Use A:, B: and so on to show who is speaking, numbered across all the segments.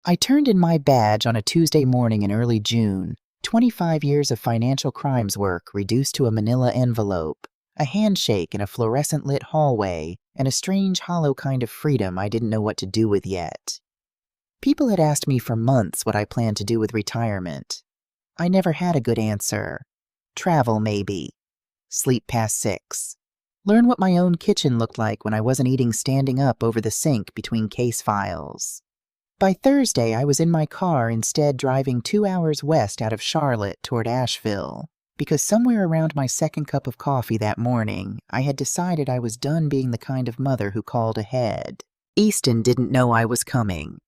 A: I turned in my badge on a Tuesday morning in early June, 25 years of financial crimes work reduced to a manila envelope, a handshake in a fluorescent-lit hallway, and a strange hollow kind of freedom I didn't know what to do with yet. People had asked me for months what I planned to do with retirement. I never had a good answer. Travel, maybe. Sleep past 6. Learn what my own kitchen looked like when I wasn't eating standing up over the sink between case files. By Thursday, I was in my car instead driving 2 hours west out of Charlotte toward Asheville, because somewhere around my second cup of coffee that morning, I had decided I was done being the kind of mother who called ahead. Easton didn't know I was coming.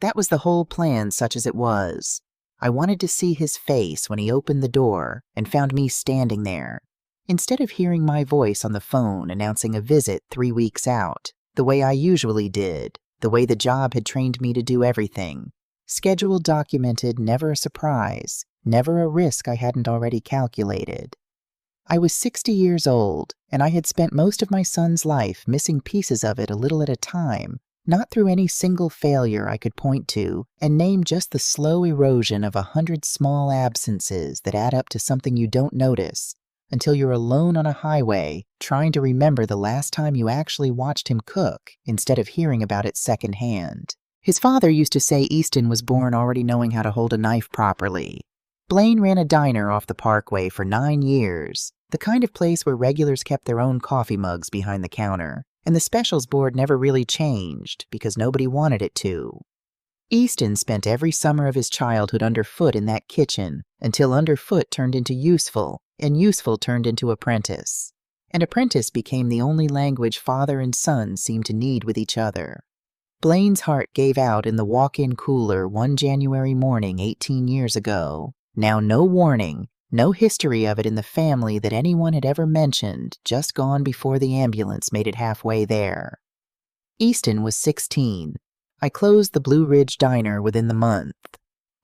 A: That was the whole plan, such as it was. I wanted to see his face when he opened the door and found me standing there. Instead of hearing my voice on the phone announcing a visit 3 weeks out, the way I usually did, the way the job had trained me to do everything. Scheduled, documented, never a surprise, never a risk I hadn't already calculated. I was 60 years old, and I had spent most of my son's life missing pieces of it a little at a time, not through any single failure I could point to, and name just the slow erosion of 100 small absences that add up to something you don't notice, until you're alone on a highway, trying to remember the last time you actually watched him cook, instead of hearing about it secondhand. His father used to say Easton was born already knowing how to hold a knife properly. Blaine ran a diner off the Parkway for 9 years, the kind of place where regulars kept their own coffee mugs behind the counter, and the specials board never really changed because nobody wanted it to. Easton spent every summer of his childhood underfoot in that kitchen until underfoot turned into useful, and useful turned into apprentice. And apprentice became the only language father and son seemed to need with each other. Blaine's heart gave out in the walk-in cooler one January morning 18 years ago. Now no warning, no history of it in the family that anyone had ever mentioned, just gone before the ambulance made it halfway there. Easton was 16. I closed the Blue Ridge Diner within the month.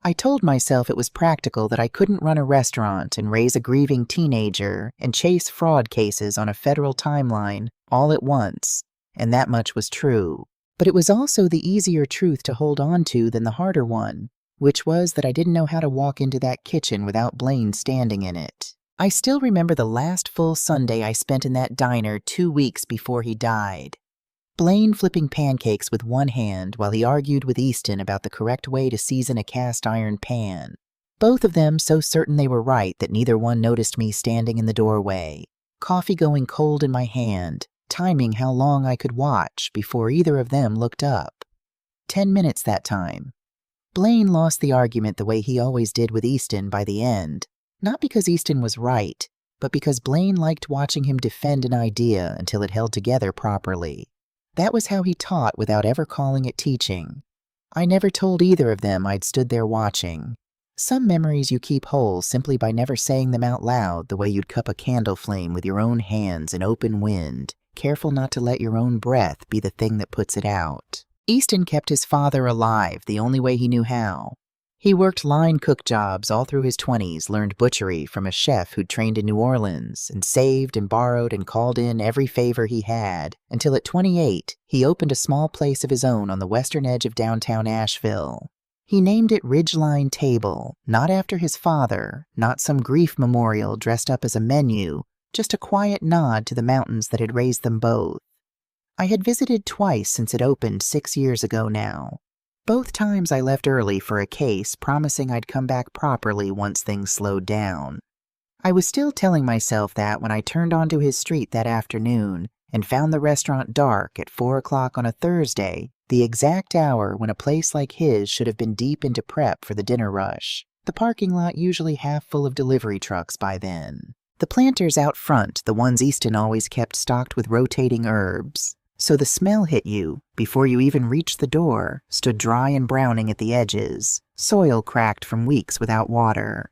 A: I told myself it was practical that I couldn't run a restaurant and raise a grieving teenager and chase fraud cases on a federal timeline all at once, and that much was true. But it was also the easier truth to hold on to than the harder one, which was that I didn't know how to walk into that kitchen without Blaine standing in it. I still remember the last full Sunday I spent in that diner 2 weeks before he died. Blaine flipping pancakes with one hand while he argued with Easton about the correct way to season a cast iron pan. Both of them so certain they were right that neither one noticed me standing in the doorway. Coffee going cold in my hand, timing how long I could watch before either of them looked up. 10 minutes that time. Blaine lost the argument the way he always did with Easton by the end, not because Easton was right, but because Blaine liked watching him defend an idea until it held together properly. That was how he taught without ever calling it teaching. I never told either of them I'd stood there watching. Some memories you keep whole simply by never saying them out loud the way you'd cup a candle flame with your own hands in open wind, careful not to let your own breath be the thing that puts it out. Easton kept his father alive the only way he knew how. He worked line cook jobs all through his 20s, learned butchery from a chef who'd trained in New Orleans, and saved and borrowed and called in every favor he had, until at 28, he opened a small place of his own on the western edge of downtown Asheville. He named it Ridgeline Table, not after his father, not some grief memorial dressed up as a menu, just a quiet nod to the mountains that had raised them both. I had visited twice since it opened 6 years ago now. Both times I left early for a case, promising I'd come back properly once things slowed down. I was still telling myself that when I turned onto his street that afternoon and found the restaurant dark at 4 o'clock on a Thursday, the exact hour when a place like his should have been deep into prep for the dinner rush. The parking lot usually half full of delivery trucks by then. The planters out front, the ones Easton always kept stocked with rotating herbs. So the smell hit you, before you even reached the door, stood dry and browning at the edges, soil cracked from weeks without water.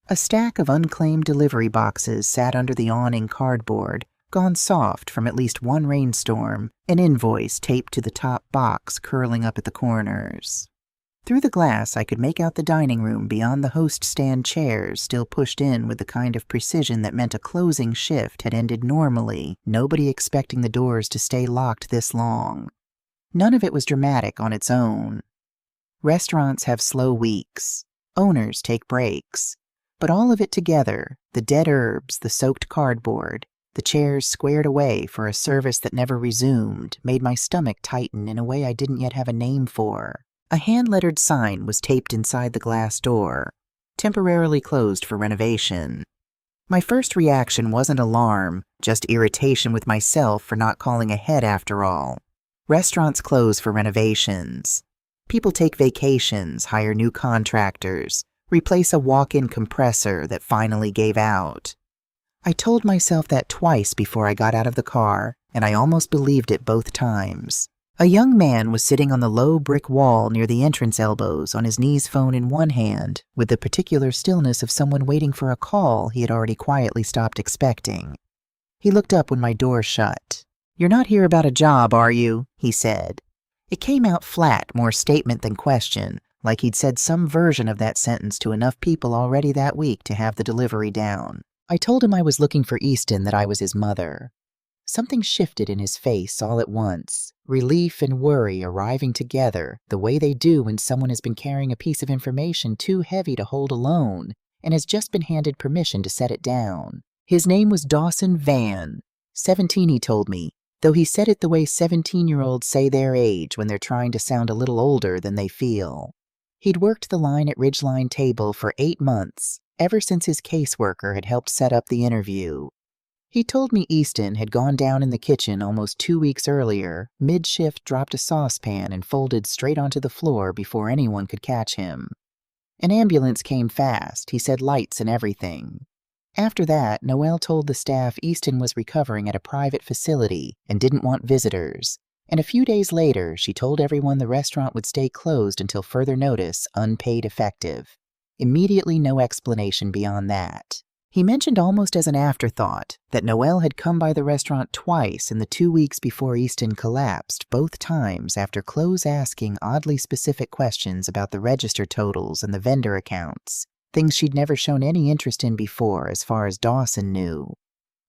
A: A stack of unclaimed delivery boxes sat under the awning cardboard, gone soft from at least one rainstorm, an invoice taped to the top box curling up at the corners. Through the glass I could make out the dining room beyond the host stand chairs still pushed in with the kind of precision that meant a closing shift had ended normally, nobody expecting the doors to stay locked this long. None of it was dramatic on its own. Restaurants have slow weeks. Owners take breaks. But all of it together, the dead herbs, the soaked cardboard, the chairs squared away for a service that never resumed, made my stomach tighten in a way I didn't yet have a name for. A hand-lettered sign was taped inside the glass door, temporarily closed for renovation. My first reaction wasn't alarm, just irritation with myself for not calling ahead after all. Restaurants close for renovations. People take vacations, hire new contractors, replace a walk-in compressor that finally gave out. I told myself that twice before I got out of the car, and I almost believed it both times. A young man was sitting on the low brick wall near the entrance elbows on his knees, phone in one hand, with the particular stillness of someone waiting for a call he had already quietly stopped expecting. He looked up when my door shut. "You're not here about a job, are you?" he said. It came out flat, more statement than question, like he'd said some version of that sentence to enough people already that week to have the delivery down. I told him I was looking for Easton, that I was his mother. Something shifted in his face all at once, relief and worry arriving together the way they do when someone has been carrying a piece of information too heavy to hold alone and has just been handed permission to set it down. His name was Dawson Van. 17, he told me, though he said it the way 17-year-olds say their age when they're trying to sound a little older than they feel. He'd worked the line at Ridgeline Table for 8 months, ever since his caseworker had helped set up the interview. He told me Easton had gone down in the kitchen almost 2 weeks earlier, mid-shift dropped a saucepan and folded straight onto the floor before anyone could catch him. An ambulance came fast, he said, lights and everything. After that, Noelle told the staff Easton was recovering at a private facility and didn't want visitors, and a few days later she told everyone the restaurant would stay closed until further notice, unpaid effective. Immediately no explanation beyond that. He mentioned almost as an afterthought that Noelle had come by the restaurant twice in the 2 weeks before Easton collapsed, both times after close asking oddly specific questions about the register totals and the vendor accounts, things she'd never shown any interest in before as far as Dawson knew.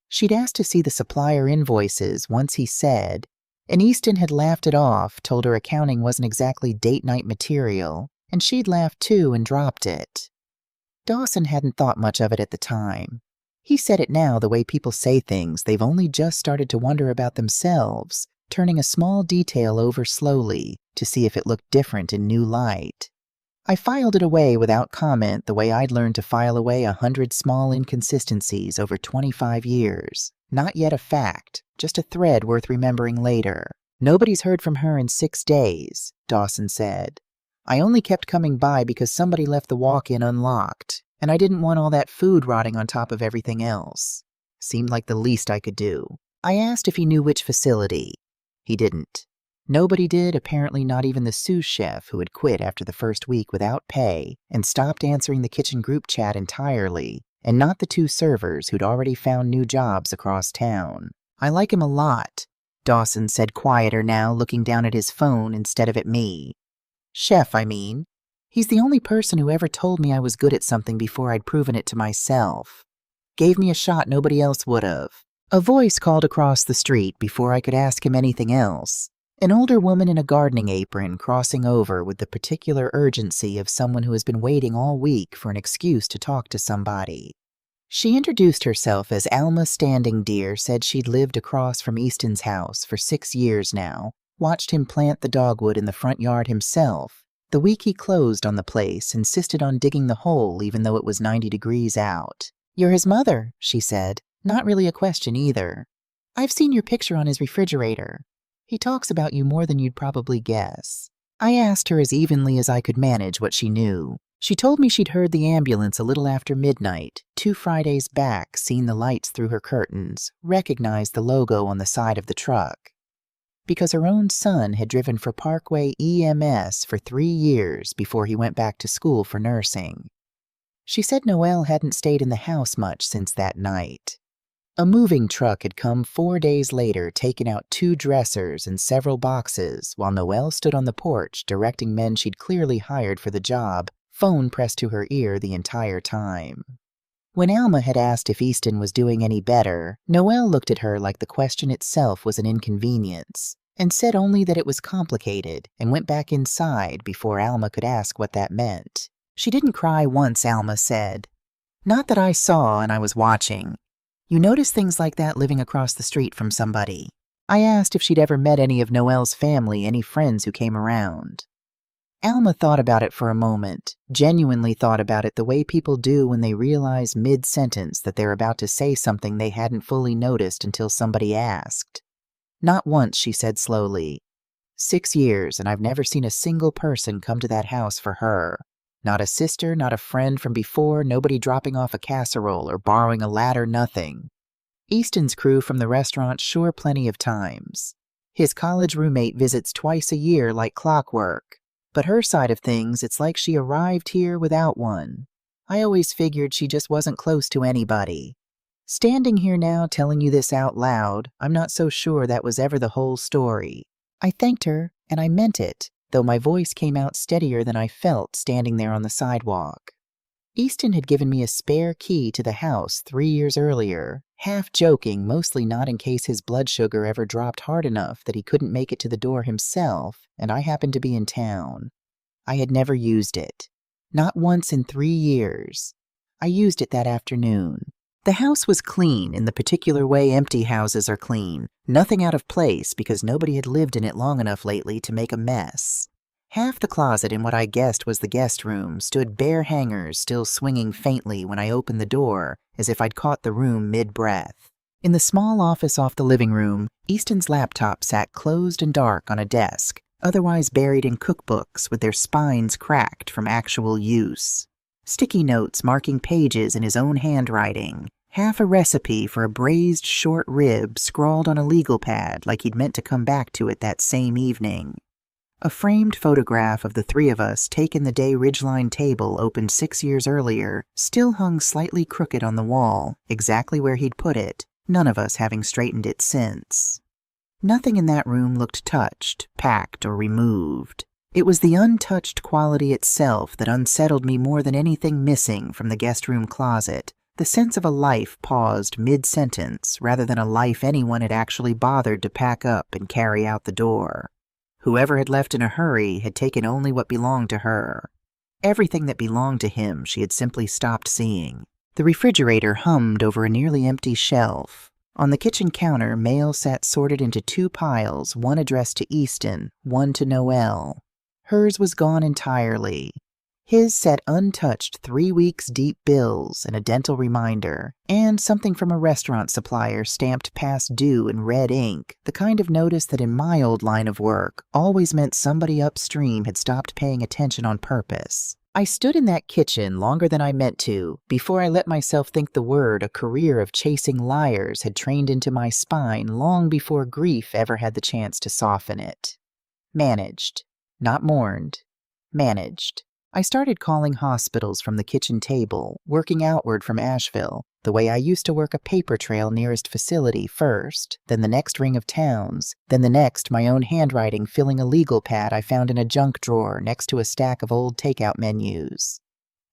A: She'd asked to see the supplier invoices once he said, and Easton had laughed it off, told her accounting wasn't exactly date night material, and she'd laughed too and dropped it. Dawson hadn't thought much of it at the time. He said it now the way people say things they've only just started to wonder about themselves, turning a small detail over slowly to see if it looked different in new light. I filed it away without comment the way I'd learned to file away 100 small inconsistencies over 25 years. Not yet a fact, just a thread worth remembering later. "Nobody's heard from her in 6 days, Dawson said. I only kept coming by because somebody left the walk-in unlocked, and I didn't want all that food rotting on top of everything else. Seemed like the least I could do." I asked if he knew which facility. He didn't. Nobody did, apparently not even the sous chef who had quit after the first week without pay and stopped answering the kitchen group chat entirely, and not the 2 servers who'd already found new jobs across town. "I like him a lot," Dawson said, quieter now, looking down at his phone instead of at me. "Chef, I mean. He's the only person who ever told me I was good at something before I'd proven it to myself. Gave me a shot nobody else would have." A voice called across the street before I could ask him anything else. An older woman in a gardening apron crossing over with the particular urgency of someone who has been waiting all week for an excuse to talk to somebody. She introduced herself as Alma Standing Deer, said she'd lived across from Easton's house for 6 years now, watched him plant the dogwood in the front yard himself. The week he closed on the place, insisted on digging the hole even though it was 90 degrees out. "You're his mother," she said. Not really a question either. "I've seen your picture on his refrigerator. He talks about you more than you'd probably guess." I asked her as evenly as I could manage what she knew. She told me she'd heard the ambulance a little after midnight, 2 Fridays back, seen the lights through her curtains, recognized the logo on the side of the truck. Because her own son had driven for Parkway EMS for 3 years before he went back to school for nursing. She said Noelle hadn't stayed in the house much since that night. A moving truck had come 4 days later, taken out 2 dressers and several boxes, while Noelle stood on the porch directing men she'd clearly hired for the job, phone pressed to her ear the entire time. When Alma had asked if Easton was doing any better, Noelle looked at her like the question itself was an inconvenience, and said only that it was complicated and went back inside before Alma could ask what that meant. She didn't cry once, Alma said. Not that I saw and I was watching. You notice things like that living across the street from somebody. I asked if she'd ever met any of Noelle's family, any friends who came around. Alma thought about it for a moment, genuinely thought about it the way people do when they realize mid-sentence that they're about to say something they hadn't fully noticed until somebody asked. Not once, she said slowly. 6 years, and I've never seen a single person come to that house for her. Not a sister, not a friend from before, nobody dropping off a casserole or borrowing a ladder, nothing. Easton's crew from the restaurant sure plenty of times. His college roommate visits twice a year like clockwork. But her side of things, it's like she arrived here without one. I always figured she just wasn't close to anybody. Standing here now telling you this out loud, I'm not so sure that was ever the whole story. I thanked her, and I meant it, though my voice came out steadier than I felt standing there on the sidewalk. Easton had given me a spare key to the house 3 years earlier, half joking, mostly not in case his blood sugar ever dropped hard enough that he couldn't make it to the door himself, and I happened to be in town. I had never used it. Not once in 3 years. I used it that afternoon. The house was clean in the particular way empty houses are clean, nothing out of place because nobody had lived in it long enough lately to make a mess. Half the closet in what I guessed was the guest room stood bare hangers still swinging faintly when I opened the door, as if I'd caught the room mid-breath. In the small office off the living room, Easton's laptop sat closed and dark on a desk, otherwise buried in cookbooks with their spines cracked from actual use. Sticky notes marking pages in his own handwriting, half a recipe for a braised short rib scrawled on a legal pad like he'd meant to come back to it that same evening. A framed photograph of the three of us taken the day Ridgeline Table opened 6 years earlier still hung slightly crooked on the wall, exactly where he'd put it, none of us having straightened it since. Nothing in that room looked touched, packed, or removed. It was the untouched quality itself that unsettled me more than anything missing from the guest room closet, the sense of a life paused mid-sentence rather than a life anyone had actually bothered to pack up and carry out the door. Whoever had left in a hurry had taken only what belonged to her. Everything that belonged to him she had simply stopped seeing. The refrigerator hummed over a nearly empty shelf. On the kitchen counter, mail sat sorted into 2 piles, one addressed to Easton, one to Noelle. Hers was gone entirely. His sat untouched 3 weeks deep bills and a dental reminder, and something from a restaurant supplier stamped past due in red ink, the kind of notice that in my old line of work always meant somebody upstream had stopped paying attention on purpose. I stood in that kitchen longer than I meant to before I let myself think the word a career of chasing liars had trained into my spine long before grief ever had the chance to soften it. Managed. Not mourned. Managed. I started calling hospitals from the kitchen table, working outward from Asheville, the way I used to work a paper trail nearest facility first, then the next ring of towns, then the next my own handwriting filling a legal pad I found in a junk drawer next to a stack of old takeout menus.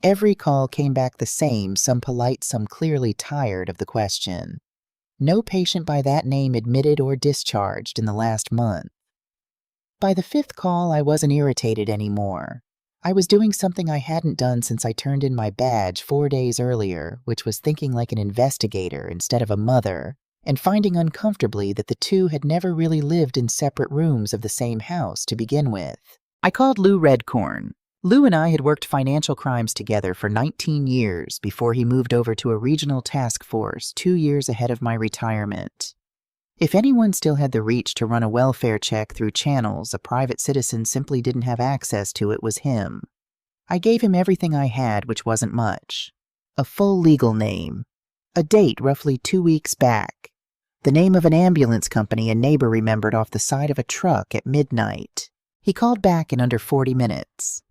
A: Every call came back the same, some polite, some clearly tired of the question. No patient by that name admitted or discharged in the last month. By the 5th call, I wasn't irritated anymore. I was doing something I hadn't done since I turned in my badge 4 days earlier, which was thinking like an investigator instead of a mother, and finding uncomfortably that the two had never really lived in separate rooms of the same house to begin with. I called Lou Redcorn. Lou and I had worked financial crimes together for 19 years before he moved over to a regional task force 2 years ahead of my retirement. If anyone still had the reach to run a welfare check through channels a private citizen simply didn't have access to, it was him. I gave him everything I had, which wasn't much. A full legal name. A date roughly 2 weeks back. The name of an ambulance company a neighbor remembered off the side of a truck at midnight. He called back in under 40 minutes.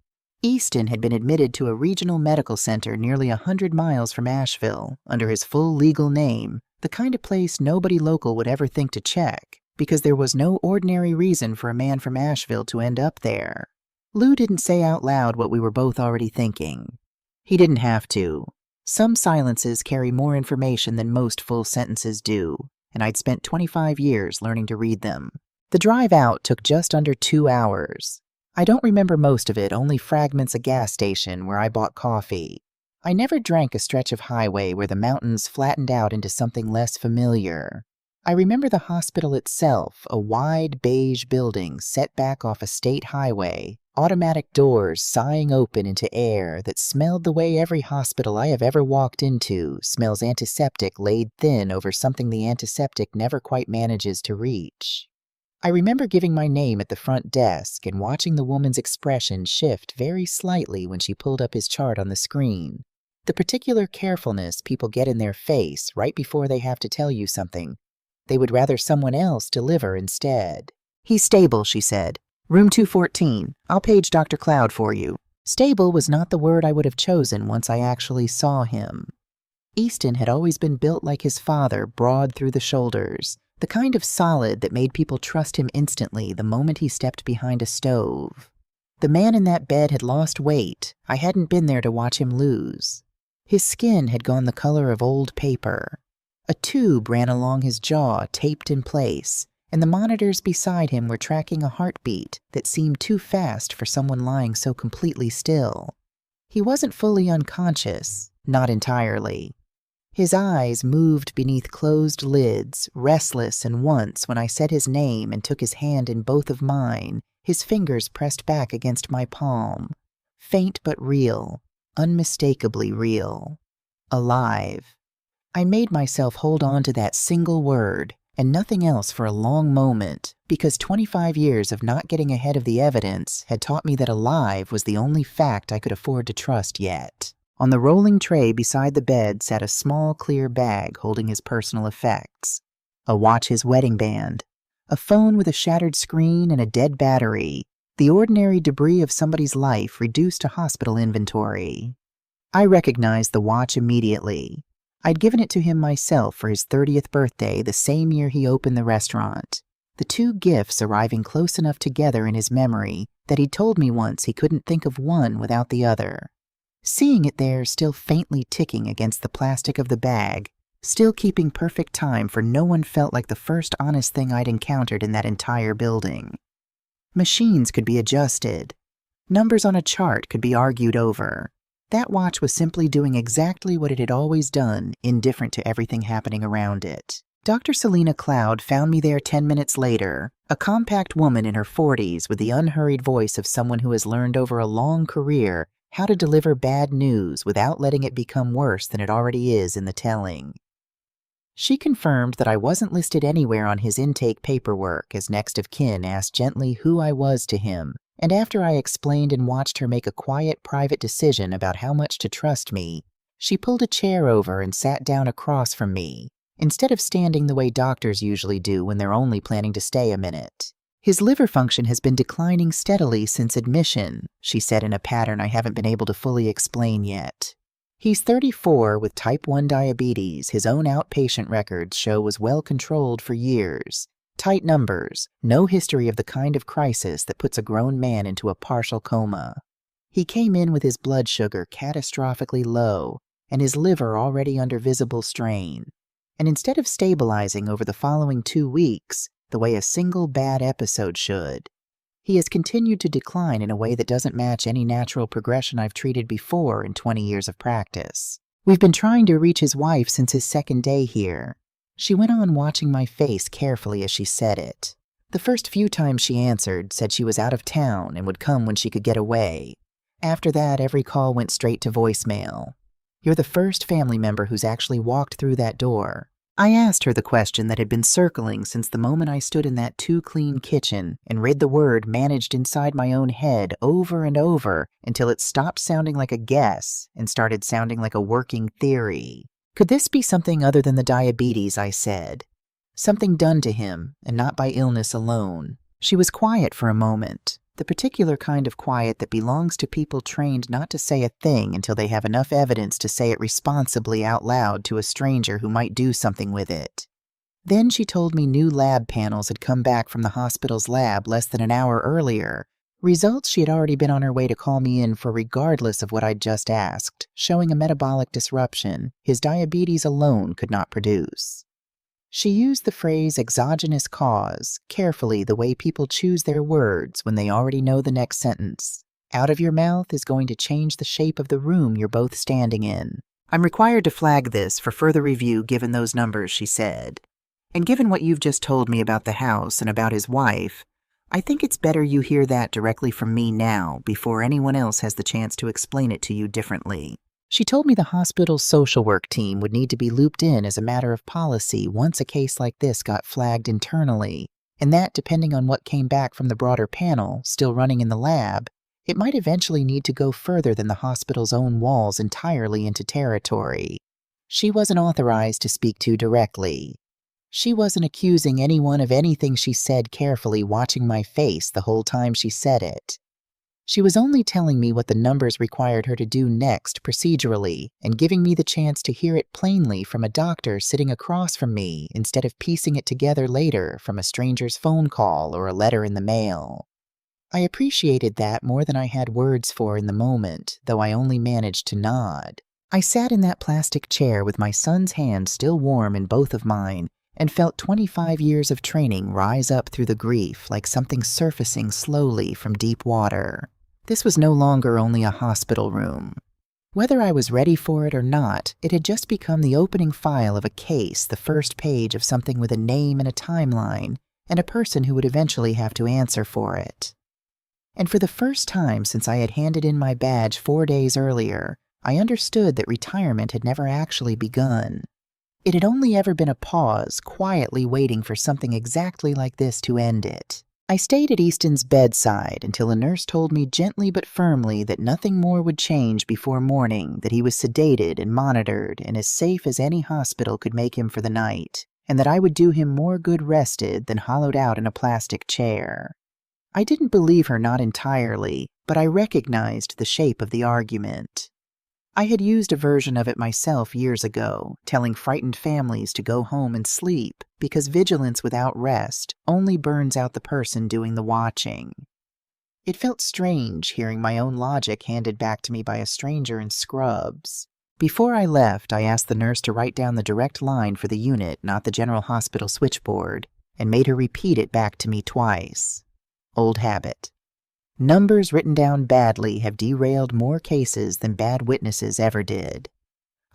A: Easton had been admitted to a regional medical center nearly 100 miles from Asheville under his full legal name, the kind of place nobody local would ever think to check, because there was no ordinary reason for a man from Asheville to end up there. Lou didn't say out loud what we were both already thinking. He didn't have to. Some silences carry more information than most full sentences do, and I'd spent 25 years learning to read them. The drive out took just under 2 hours. I don't remember most of it, only fragments of gas station where I bought coffee. I never drank a stretch of highway where the mountains flattened out into something less familiar. I remember the hospital itself, a wide beige building set back off a state highway, automatic doors sighing open into air that smelled the way every hospital I have ever walked into smells antiseptic laid thin over something the antiseptic never quite manages to reach. I remember giving my name at the front desk and watching the woman's expression shift very slightly when she pulled up his chart on the screen. The particular carefulness people get in their face right before they have to tell you something. They would rather someone else deliver instead. "He's stable," she said. "Room 214. I'll page Dr. Cloud for you." Stable was not the word I would have chosen once I actually saw him. Easton had always been built like his father, broad through the shoulders, the kind of solid that made people trust him instantly the moment he stepped behind a stove. The man in that bed had lost weight. I hadn't been there to watch him lose. His skin had gone the color of old paper. A tube ran along his jaw, taped in place, and the monitors beside him were tracking a heartbeat that seemed too fast for someone lying so completely still. He wasn't fully unconscious, not entirely. His eyes moved beneath closed lids, restless, and once, when I said his name and took his hand in both of mine, his fingers pressed back against my palm. Faint but real, unmistakably real. Alive. I made myself hold on to that single word and nothing else for a long moment, because 25 years of not getting ahead of the evidence had taught me that alive was the only fact I could afford to trust yet. On the rolling tray beside the bed sat a small clear bag holding his personal effects. A watch, his wedding band, a phone with a shattered screen and a dead battery, the ordinary debris of somebody's life reduced to hospital inventory. I recognized the watch immediately. I'd given it to him myself for his 30th birthday the same year he opened the restaurant, the two gifts arriving close enough together in his memory that he'd told me once he couldn't think of one without the other. Seeing it there still faintly ticking against the plastic of the bag, still keeping perfect time for no one felt like the first honest thing I'd encountered in that entire building. Machines could be adjusted. Numbers on a chart could be argued over. That watch was simply doing exactly what it had always done, indifferent to everything happening around it. Dr. Selena Cloud found me there 10 minutes later, a compact woman in her 40s with the unhurried voice of someone who has learned over a long career how to deliver bad news without letting it become worse than it already is in the telling. She confirmed that I wasn't listed anywhere on his intake paperwork as next of kin asked gently who I was to him, and after I explained and watched her make a quiet, private decision about how much to trust me, she pulled a chair over and sat down across from me, instead of standing the way doctors usually do when they're only planning to stay a minute. "His liver function has been declining steadily since admission," she said in a pattern I haven't been able to fully explain yet. "He's 34 with type 1 diabetes. His own outpatient records show was well controlled for years. Tight numbers, no history of the kind of crisis that puts a grown man into a partial coma. He came in with his blood sugar catastrophically low and his liver already under visible strain. And instead of stabilizing over the following 2 weeks, the way a single bad episode should, he has continued to decline in a way that doesn't match any natural progression I've treated before in 20 years of practice. We've been trying to reach his wife since his second day here." She went on watching my face carefully as she said it. The first few times she answered said she was out of town and would come when she could get away. After that, every call went straight to voicemail. "You're the first family member who's actually walked through that door." I asked her the question that had been circling since the moment I stood in that too-clean kitchen and read the word managed inside my own head over and over until it stopped sounding like a guess and started sounding like a working theory. "Could this be something other than the diabetes?" I said. "Something done to him, and not by illness alone." She was quiet for a moment, the particular kind of quiet that belongs to people trained not to say a thing until they have enough evidence to say it responsibly out loud to a stranger who might do something with it. Then she told me new lab panels had come back from the hospital's lab less than an hour earlier, results she had already been on her way to call me in for regardless of what I'd just asked, showing a metabolic disruption his diabetes alone could not produce. She used the phrase exogenous cause carefully, the way people choose their words when they already know the next sentence. Out of your mouth is going to change the shape of the room you're both standing in. I'm required to flag this for further review given those numbers, she said. And given what you've just told me about the house and about his wife, I think it's better you hear that directly from me now before anyone else has the chance to explain it to you differently. She told me the hospital's social work team would need to be looped in as a matter of policy once a case like this got flagged internally, and that, depending on what came back from the broader panel, still running in the lab, it might eventually need to go further than the hospital's own walls entirely into territory. She wasn't authorized to speak to directly. She wasn't accusing anyone of anything she said, carefully watching my face the whole time she said it. She was only telling me what the numbers required her to do next procedurally and giving me the chance to hear it plainly from a doctor sitting across from me instead of piecing it together later from a stranger's phone call or a letter in the mail. I appreciated that more than I had words for in the moment, though I only managed to nod. I sat in that plastic chair with my son's hand still warm in both of mine and felt 25 years of training rise up through the grief like something surfacing slowly from deep water. This was no longer only a hospital room. Whether I was ready for it or not, it had just become the opening file of a case, the first page of something with a name and a timeline, and a person who would eventually have to answer for it. And for the first time since I had handed in my badge 4 days earlier, I understood that retirement had never actually begun. It had only ever been a pause, quietly waiting for something exactly like this to end it. I stayed at Easton's bedside until a nurse told me gently but firmly that nothing more would change before morning, that he was sedated and monitored and as safe as any hospital could make him for the night, and that I would do him more good rested than hollowed out in a plastic chair. I didn't believe her, not entirely, but I recognized the shape of the argument. I had used a version of it myself years ago, telling frightened families to go home and sleep because vigilance without rest only burns out the person doing the watching. It felt strange hearing my own logic handed back to me by a stranger in scrubs. Before I left, I asked the nurse to write down the direct line for the unit, not the general hospital switchboard, and made her repeat it back to me twice. Old habit. Numbers written down badly have derailed more cases than bad witnesses ever did.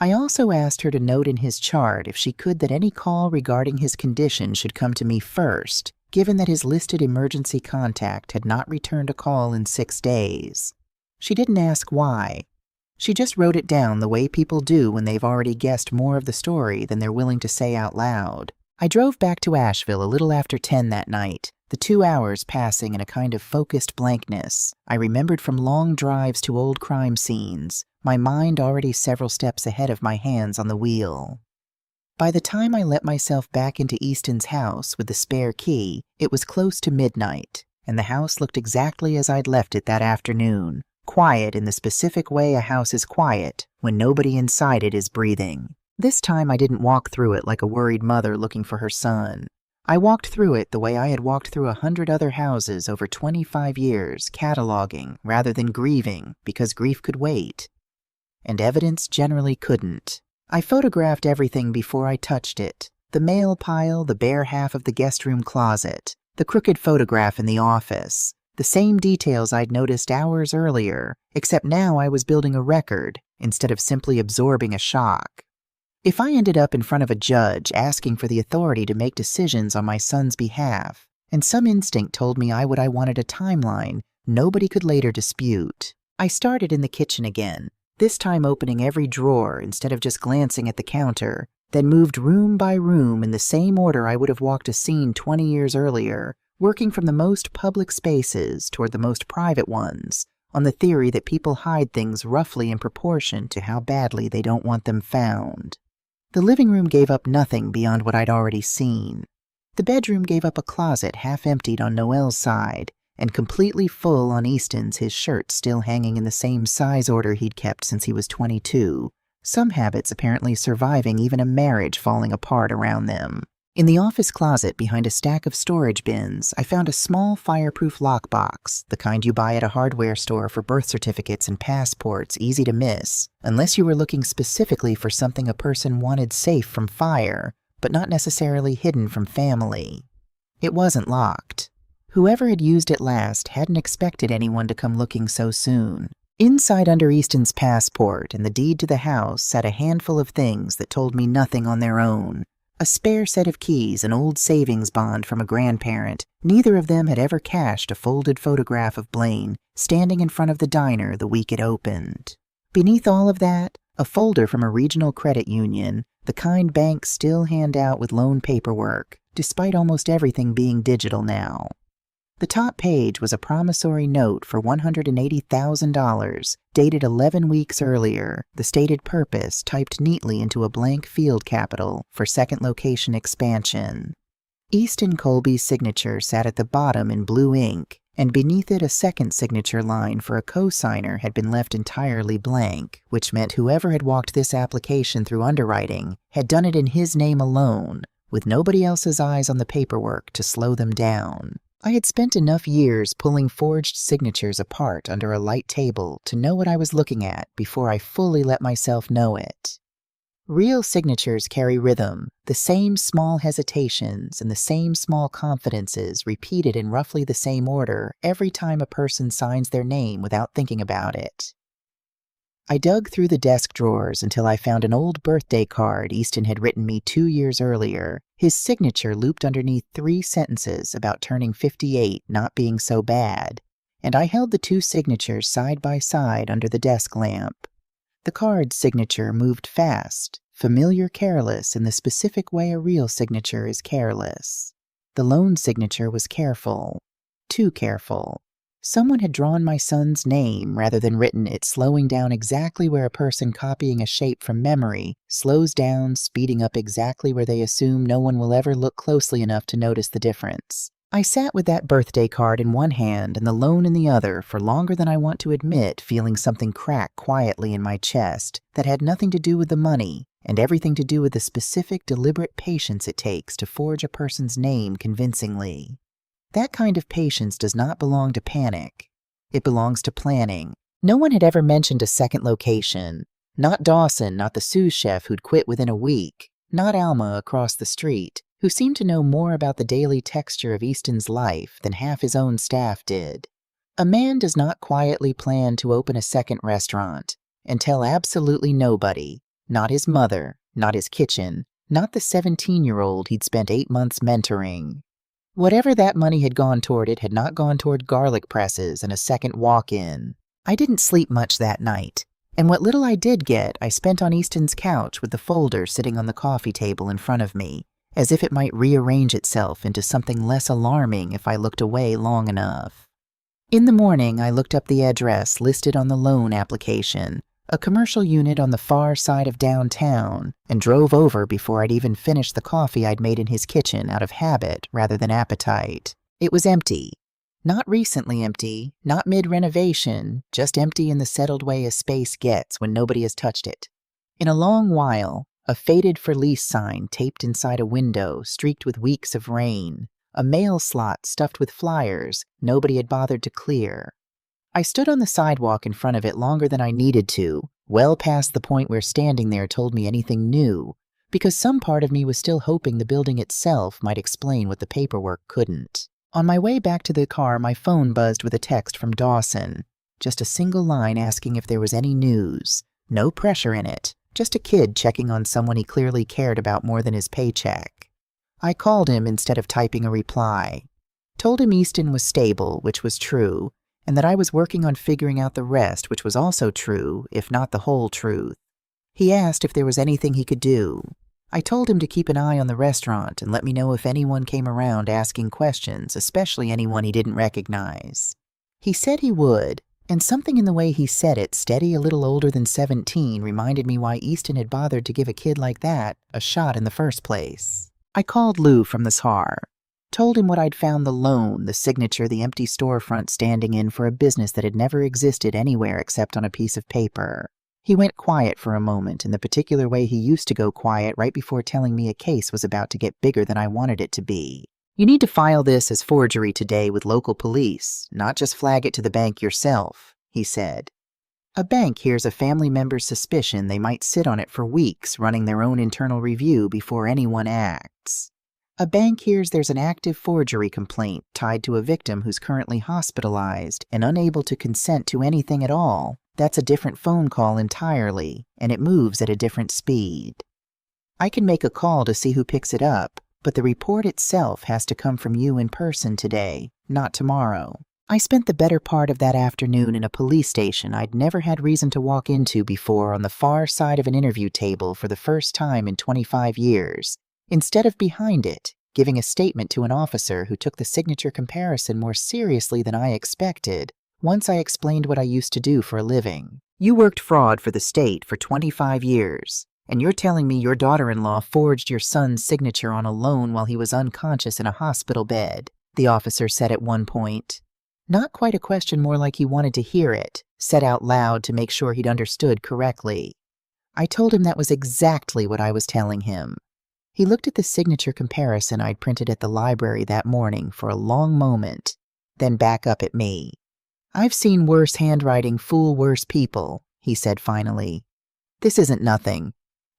A: I also asked her to note in his chart, if she could, that any call regarding his condition should come to me first, given that his listed emergency contact had not returned a call in 6 days. She didn't ask why. She just wrote it down the way people do when they've already guessed more of the story than they're willing to say out loud. I drove back to Asheville a little after 10 that night, the 2 hours passing in a kind of focused blankness I remembered from long drives to old crime scenes, my mind already several steps ahead of my hands on the wheel. By the time I let myself back into Easton's house with the spare key, it was close to midnight, and the house looked exactly as I'd left it that afternoon, quiet in the specific way a house is quiet when nobody inside it is breathing. This time I didn't walk through it like a worried mother looking for her son. I walked through it the way I had walked through 100 other houses over 25 years, cataloging rather than grieving, because grief could wait. And evidence generally couldn't. I photographed everything before I touched it. The mail pile, the bare half of the guest room closet, the crooked photograph in the office. The same details I'd noticed hours earlier, except now I was building a record instead of simply absorbing a shock. If I ended up in front of a judge asking for the authority to make decisions on my son's behalf, and some instinct told me I wanted a timeline nobody could later dispute, I started in the kitchen again, this time opening every drawer instead of just glancing at the counter, then moved room by room in the same order I would have walked a scene 20 years earlier, working from the most public spaces toward the most private ones, on the theory that people hide things roughly in proportion to how badly they don't want them found. The living room gave up nothing beyond what I'd already seen. The bedroom gave up a closet half emptied on Noel's side and completely full on Easton's, his shirt still hanging in the same size order he'd kept since he was 22, some habits apparently surviving even a marriage falling apart around them. In the office closet behind a stack of storage bins, I found a small fireproof lockbox, the kind you buy at a hardware store for birth certificates and passports, easy to miss, unless you were looking specifically for something a person wanted safe from fire, but not necessarily hidden from family. It wasn't locked. Whoever had used it last hadn't expected anyone to come looking so soon. Inside under Easton's passport and the deed to the house sat a handful of things that told me nothing on their own. A spare set of keys, an old savings bond from a grandparent. Neither of them had ever cashed a folded photograph of Blaine standing in front of the diner the week it opened. Beneath all of that, a folder from a regional credit union, the kind banks still hand out with loan paperwork, despite almost everything being digital now. The top page was a promissory note for $180,000, dated 11 weeks earlier, the stated purpose typed neatly into a blank field capital for second location expansion. Easton Colby's signature sat at the bottom in blue ink, and beneath it a second signature line for a co-signer had been left entirely blank, which meant whoever had walked this application through underwriting had done it in his name alone, with nobody else's eyes on the paperwork to slow them down. I had spent enough years pulling forged signatures apart under a light table to know what I was looking at before I fully let myself know it. Real signatures carry rhythm, the same small hesitations and the same small confidences repeated in roughly the same order every time a person signs their name without thinking about it. I dug through the desk drawers until I found an old birthday card Easton had written me 2 years earlier, his signature looped underneath 3 sentences about turning 58 not being so bad, and I held the 2 signatures side by side under the desk lamp. The card's signature moved fast, familiar careless in the specific way a real signature is careless. The loan signature was careful, too careful. Someone had drawn my son's name rather than written it, slowing down exactly where a person copying a shape from memory slows down, speeding up exactly where they assume no one will ever look closely enough to notice the difference. I sat with that birthday card in one hand and the loan in the other for longer than I want to admit, feeling something crack quietly in my chest that had nothing to do with the money and everything to do with the specific, deliberate patience it takes to forge a person's name convincingly. That kind of patience does not belong to panic. It belongs to planning. No one had ever mentioned a second location. Not Dawson, not the sous chef who'd quit within a week. Not Alma across the street, who seemed to know more about the daily texture of Easton's life than half his own staff did. A man does not quietly plan to open a second restaurant and tell absolutely nobody, not his mother, not his kitchen, not the 17-year-old he'd spent 8 months mentoring. Whatever that money had gone toward, it had not gone toward garlic presses and a second walk-in. I didn't sleep much that night, and what little I did get I spent on Easton's couch with the folder sitting on the coffee table in front of me, as if it might rearrange itself into something less alarming if I looked away long enough. In the morning, I looked up the address listed on the loan application, a commercial unit on the far side of downtown, and drove over before I'd even finished the coffee I'd made in his kitchen out of habit rather than appetite. It was empty. Not recently empty, not mid-renovation, just empty in the settled way a space gets when nobody has touched it. In a long while, a faded for lease sign taped inside a window streaked with weeks of rain, a mail slot stuffed with flyers nobody had bothered to clear. I stood on the sidewalk in front of it longer than I needed to, well past the point where standing there told me anything new, because some part of me was still hoping the building itself might explain what the paperwork couldn't. On my way back to the car, my phone buzzed with a text from Dawson. Just a single line asking if there was any news. No pressure in it. Just a kid checking on someone he clearly cared about more than his paycheck. I called him instead of typing a reply. Told him Easton was stable, which was true, and that I was working on figuring out the rest, which was also true, if not the whole truth. He asked if there was anything he could do. I told him to keep an eye on the restaurant and let me know if anyone came around asking questions, especially anyone he didn't recognize. He said he would, and something in the way he said it, steady a little older than 17, reminded me why Easton had bothered to give a kid like that a shot in the first place. I called Lou from the SAR. Told him what I'd found: the loan, the signature, the empty storefront standing in for a business that had never existed anywhere except on a piece of paper. He went quiet for a moment in the particular way he used to go quiet right before telling me a case was about to get bigger than I wanted it to be. You need to file this as forgery today with local police, not just flag it to the bank yourself, he said. A bank hears a family member's suspicion they might sit on it for weeks running their own internal review before anyone acts. A bank hears there's an active forgery complaint tied to a victim who's currently hospitalized and unable to consent to anything at all. That's a different phone call entirely, and it moves at a different speed. I can make a call to see who picks it up, but the report itself has to come from you in person today, not tomorrow. I spent the better part of that afternoon in a police station I'd never had reason to walk into before on the far side of an interview table for the first time in 25 years, instead of behind it, giving a statement to an officer who took the signature comparison more seriously than I expected once I explained what I used to do for a living. You worked fraud for the state for 25 years, and you're telling me your daughter-in-law forged your son's signature on a loan while he was unconscious in a hospital bed, the officer said at one point. Not quite a question, more like he wanted to hear it, said out loud to make sure he'd understood correctly. I told him that was exactly what I was telling him. He looked at the signature comparison I'd printed at the library that morning for a long moment, then back up at me. I've seen worse handwriting fool worse people, he said finally. This isn't nothing.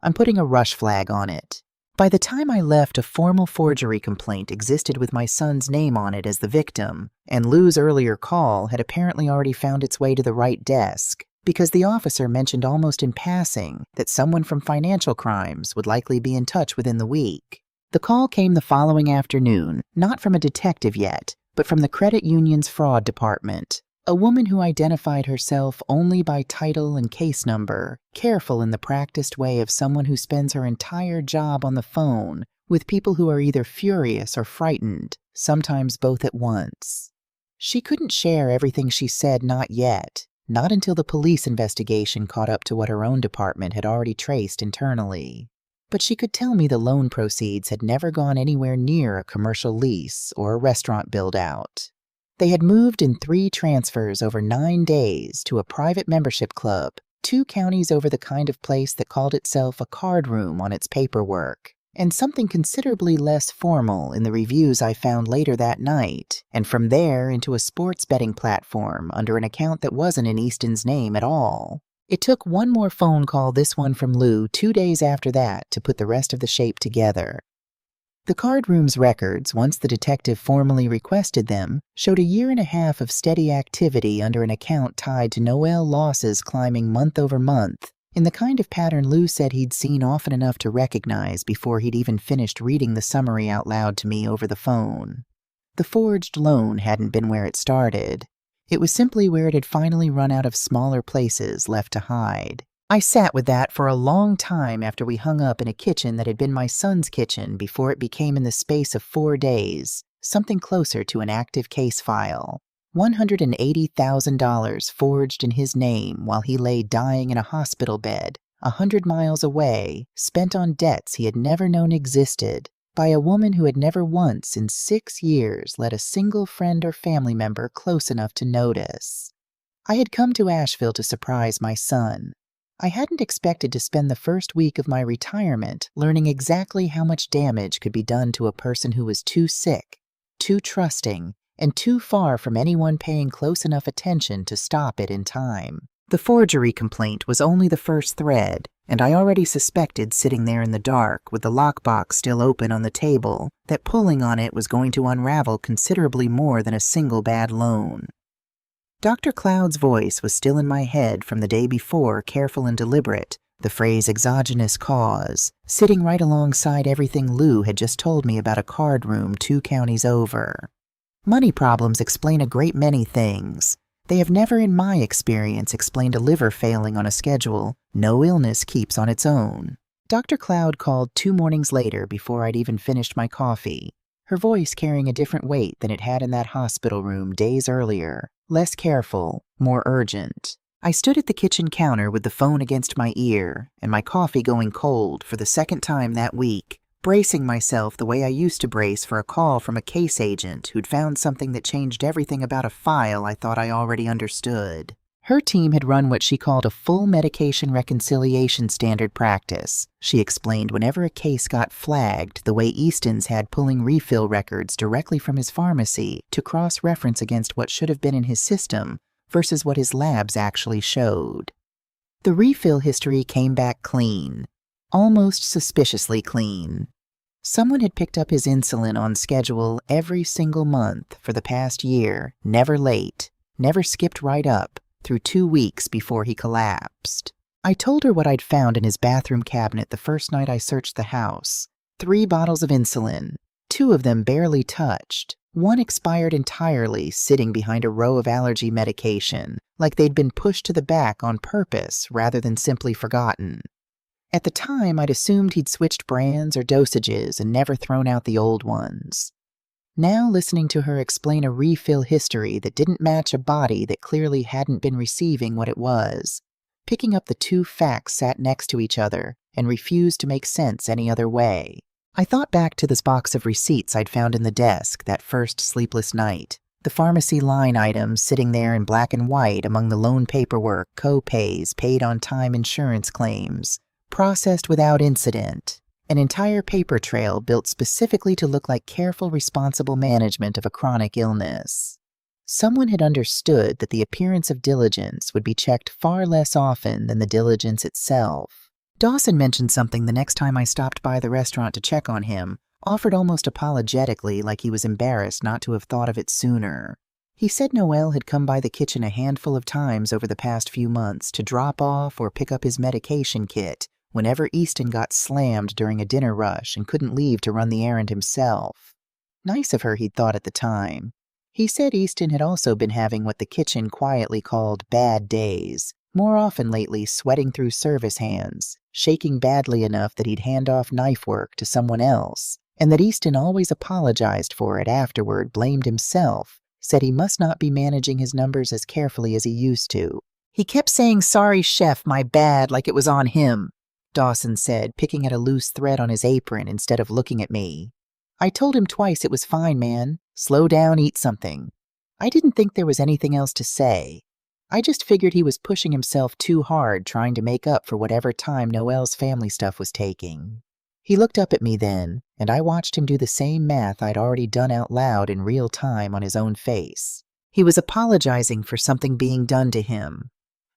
A: I'm putting a rush flag on it. By the time I left, a formal forgery complaint existed with my son's name on it as the victim, and Lou's earlier call had apparently already found its way to the right desk, because the officer mentioned almost in passing that someone from financial crimes would likely be in touch within the week. The call came the following afternoon, not from a detective yet, but from the credit union's fraud department. A woman who identified herself only by title and case number, careful in the practiced way of someone who spends her entire job on the phone with people who are either furious or frightened, sometimes both at once. She couldn't share everything she said, not yet, not until the police investigation caught up to what her own department had already traced internally. But she could tell me the loan proceeds had never gone anywhere near a commercial lease or a restaurant build-out. They had moved in 3 transfers over 9 days to a private membership club, 2 counties over the kind of place that called itself a card room on its paperwork, and something considerably less formal in the reviews I found later that night, and from there into a sports betting platform under an account that wasn't in Easton's name at all. It took one more phone call, this one from Lou, 2 days after that, to put the rest of the shape together. The card room's records, once the detective formally requested them, showed a 1.5 years of steady activity under an account tied to Noel losses climbing month over month, in the kind of pattern Lou said he'd seen often enough to recognize before he'd even finished reading the summary out loud to me over the phone. The forged loan hadn't been where it started. It was simply where it had finally run out of smaller places left to hide. I sat with that for a long time after we hung up in a kitchen that had been my son's kitchen before it became, in the space of 4 days, something closer to an active case file. $180,000 forged in his name while he lay dying in a hospital bed, 100 miles away, spent on debts he had never known existed, by a woman who had never once in 6 years let a single friend or family member close enough to notice. I had come to Asheville to surprise my son. I hadn't expected to spend the first week of my retirement learning exactly how much damage could be done to a person who was too sick, too trusting, and too far from anyone paying close enough attention to stop it in time. The forgery complaint was only the first thread, and I already suspected, sitting there in the dark with the lockbox still open on the table, that pulling on it was going to unravel considerably more than a single bad loan. Dr. Cloud's voice was still in my head from the day before, careful and deliberate, the phrase exogenous cause, sitting right alongside everything Lou had just told me about a card room 2 counties over. Money problems explain a great many things. They have never, in my experience, explained a liver failing on a schedule no illness keeps on its own. Dr. Cloud called 2 mornings later before I'd even finished my coffee, her voice carrying a different weight than it had in that hospital room days earlier, less careful, more urgent. I stood at the kitchen counter with the phone against my ear and my coffee going cold for the second time that week, bracing myself the way I used to brace for a call from a case agent who'd found something that changed everything about a file I thought I already understood. Her team had run what she called a full medication reconciliation standard practice, she explained, whenever a case got flagged the way Easton's had, pulling refill records directly from his pharmacy to cross-reference against what should have been in his system versus what his labs actually showed. The refill history came back clean, almost suspiciously clean. Someone had picked up his insulin on schedule every single month for the past year, never late, never skipped right up, through 2 weeks before he collapsed. I told her what I'd found in his bathroom cabinet the first night I searched the house. 3 bottles of insulin, 2 of them barely touched. One expired entirely, sitting behind a row of allergy medication, like they'd been pushed to the back on purpose rather than simply forgotten. At the time, I'd assumed he'd switched brands or dosages and never thrown out the old ones. Now, listening to her explain a refill history that didn't match a body that clearly hadn't been receiving what it was, picking up the 2 facts sat next to each other and refused to make sense any other way. I thought back to this box of receipts I'd found in the desk that first sleepless night. The pharmacy line items sitting there in black and white among the loan paperwork, co-pays, paid-on-time insurance claims, processed without incident. An entire paper trail built specifically to look like careful, responsible management of a chronic illness. Someone had understood that the appearance of diligence would be checked far less often than the diligence itself. Dawson mentioned something the next time I stopped by the restaurant to check on him, offered almost apologetically like he was embarrassed not to have thought of it sooner. He said Noel had come by the kitchen a handful of times over the past few months to drop off or pick up his medication kit whenever Easton got slammed during a dinner rush and couldn't leave to run the errand himself. Nice of her, he'd thought at the time. He said Easton had also been having what the kitchen quietly called bad days, more often lately sweating through service hands, shaking badly enough that he'd hand off knife work to someone else, and that Easton always apologized for it afterward, blamed himself, said he must not be managing his numbers as carefully as he used to. He kept saying, "Sorry, chef, my bad," like it was on him, Dawson said, picking at a loose thread on his apron instead of looking at me. I told him twice it was fine, man. Slow down, eat something. I didn't think there was anything else to say. I just figured he was pushing himself too hard trying to make up for whatever time Noel's family stuff was taking. He looked up at me then, and I watched him do the same math I'd already done out loud in real time on his own face. He was apologizing for something being done to him.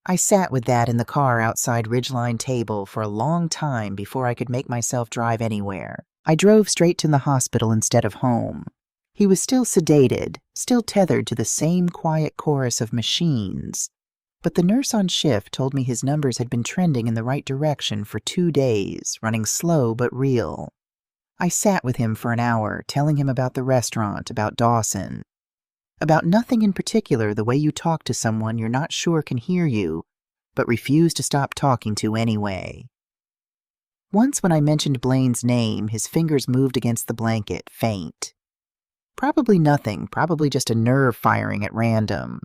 A: I sat with that in the car outside Ridgeline Table for a long time before I could make myself drive anywhere. I drove straight to the hospital instead of home. He was still sedated, still tethered to the same quiet chorus of machines, but the nurse on shift told me his numbers had been trending in the right direction for 2 days, running slow but real. I sat with him for an hour, telling him about the restaurant, about Dawson. About nothing in particular, the way you talk to someone you're not sure can hear you, but refuse to stop talking to anyway. Once when I mentioned Blaine's name, his fingers moved against the blanket, faint. Probably nothing, probably just a nerve firing at random.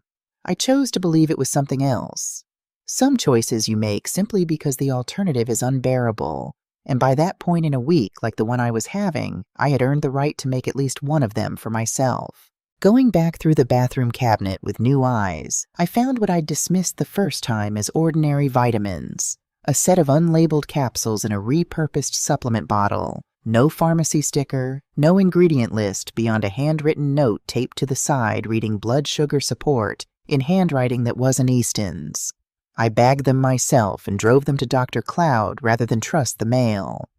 A: I chose to believe it was something else. Some choices you make simply because the alternative is unbearable, and by that point in a week, like the one I was having, I had earned the right to make at least one of them for myself. Going back through the bathroom cabinet with new eyes, I found what I'd dismissed the first time as ordinary vitamins, a set of unlabeled capsules in a repurposed supplement bottle. No pharmacy sticker, no ingredient list beyond a handwritten note taped to the side reading blood sugar support in handwriting that wasn't Easton's. I bagged them myself and drove them to Dr. Cloud rather than trust the mail.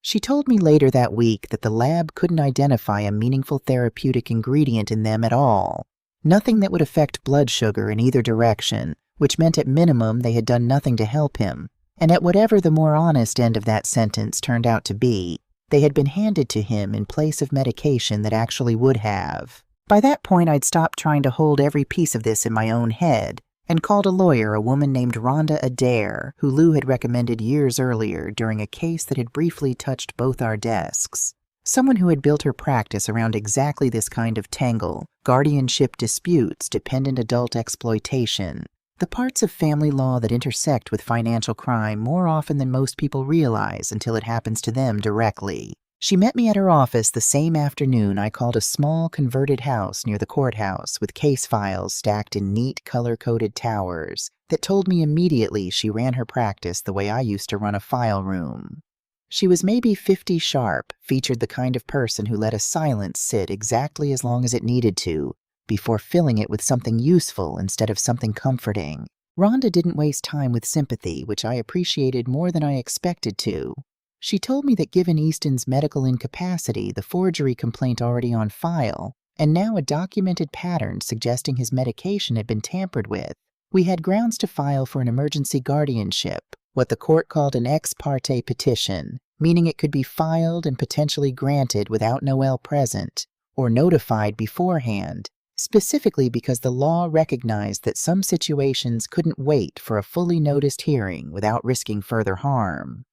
A: She told me later that week that the lab couldn't identify a meaningful therapeutic ingredient in them at all. Nothing that would affect blood sugar in either direction, which meant at minimum they had done nothing to help him. And at whatever the more honest end of that sentence turned out to be, they had been handed to him in place of medication that actually would have. By that point, I'd stopped trying to hold every piece of this in my own head and called a lawyer, a woman named Rhonda Adair, who Lou had recommended years earlier during a case that had briefly touched both our desks. Someone who had built her practice around exactly this kind of tangle, guardianship disputes, dependent adult exploitation, the parts of family law that intersect with financial crime more often than most people realize until it happens to them directly. She met me at her office the same afternoon I called a small converted house near the courthouse with case files stacked in neat color-coded towers that told me immediately she ran her practice the way I used to run a file room. She was maybe 50 sharp, featured the kind of person who let a silence sit exactly as long as it needed to, before filling it with something useful instead of something comforting. Rhonda didn't waste time with sympathy, which I appreciated more than I expected to. She told me that given Easton's medical incapacity, the forgery complaint already on file, and now a documented pattern suggesting his medication had been tampered with, we had grounds to file for an emergency guardianship, what the court called an ex parte petition, meaning it could be filed and potentially granted without Noel present, or notified beforehand, specifically because the law recognized that some situations couldn't wait for a fully noticed hearing without risking further harm.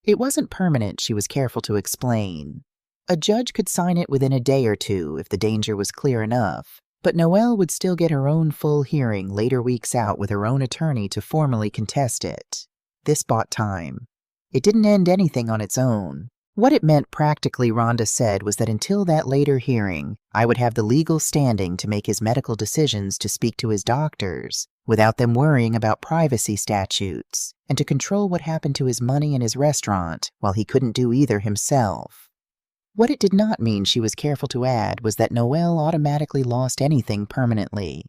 A: It wasn't permanent, she was careful to explain. A judge could sign it within a day or two if the danger was clear enough, but Noelle would still get her own full hearing later weeks out with her own attorney to formally contest it. This bought time. It didn't end anything on its own. What it meant practically, Rhonda said, was that until that later hearing, I would have the legal standing to make his medical decisions, to speak to his doctors, without them worrying about privacy statutes, and to control what happened to his money and his restaurant while he couldn't do either himself. What it did not mean, she was careful to add, was that Noelle automatically lost anything permanently.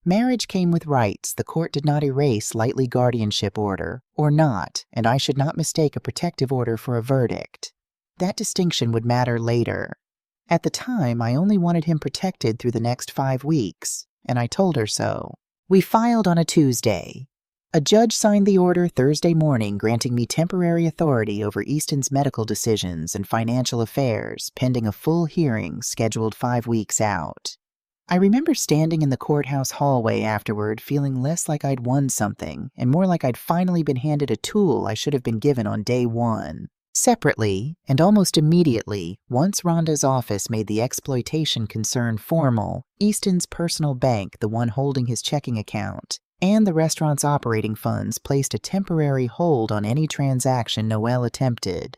A: Marriage came with rights. The court did not erase lightly guardianship order, or not, and I should not mistake a protective order for a verdict. That distinction would matter later. At the time, I only wanted him protected through the next 5 weeks, and I told her so. We filed on a Tuesday. A judge signed the order Thursday morning, granting me temporary authority over Easton's medical decisions and financial affairs, pending a full hearing scheduled 5 weeks out. I remember standing in the courthouse hallway afterward, feeling less like I'd won something, and more like I'd finally been handed a tool I should have been given on day one. Separately, and almost immediately, once Rhonda's office made the exploitation concern formal, Easton's personal bank, the one holding his checking account, and the restaurant's operating funds placed a temporary hold on any transaction Noelle attempted.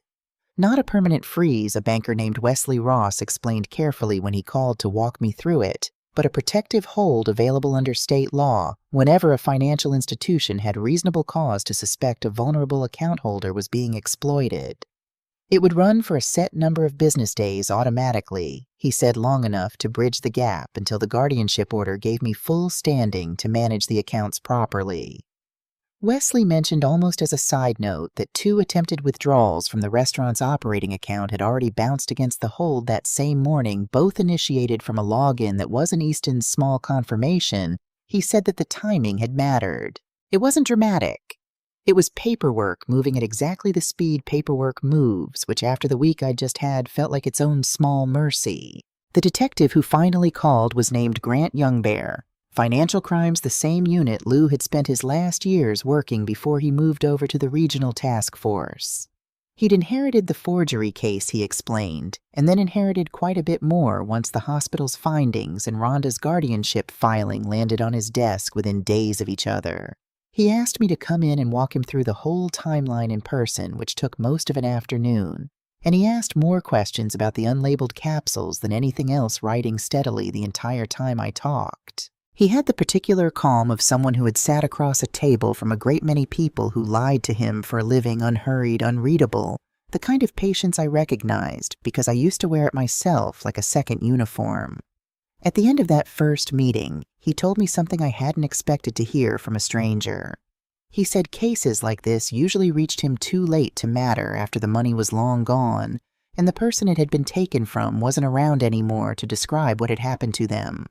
A: Not a permanent freeze, a banker named Wesley Ross explained carefully when he called to walk me through it, but a protective hold available under state law whenever a financial institution had reasonable cause to suspect a vulnerable account holder was being exploited. It would run for a set number of business days automatically, he said, long enough to bridge the gap until the guardianship order gave me full standing to manage the accounts properly. Wesley mentioned almost as a side note that 2 attempted withdrawals from the restaurant's operating account had already bounced against the hold that same morning, both initiated from a login that wasn't Easton's small confirmation. He said that the timing had mattered. It wasn't dramatic. It was paperwork moving at exactly the speed paperwork moves, which after the week I'd just had felt like its own small mercy. The detective who finally called was named Grant Youngbear. Financial crimes, the same unit Lou had spent his last years working before he moved over to the regional task force. He'd inherited the forgery case, he explained, and then inherited quite a bit more once the hospital's findings and Rhonda's guardianship filing landed on his desk within days of each other. He asked me to come in and walk him through the whole timeline in person, which took most of an afternoon, and he asked more questions about the unlabeled capsules than anything else, writing steadily the entire time I talked. He had the particular calm of someone who had sat across a table from a great many people who lied to him for a living, unhurried, unreadable, the kind of patience I recognized because I used to wear it myself like a second uniform. At the end of that first meeting, he told me something I hadn't expected to hear from a stranger. He said cases like this usually reached him too late to matter after the money was long gone, and the person it had been taken from wasn't around anymore to describe what had happened to them.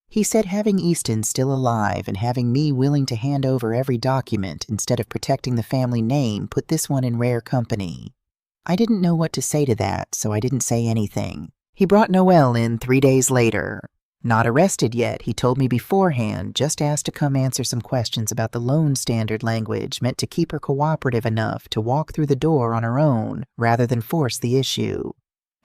A: He said having Easton still alive and having me willing to hand over every document instead of protecting the family name put this one in rare company. I didn't know what to say to that, so I didn't say anything. He brought Noelle in 3 days later. Not arrested yet, he told me beforehand, just asked to come answer some questions about the loan standard language meant to keep her cooperative enough to walk through the door on her own rather than force the issue.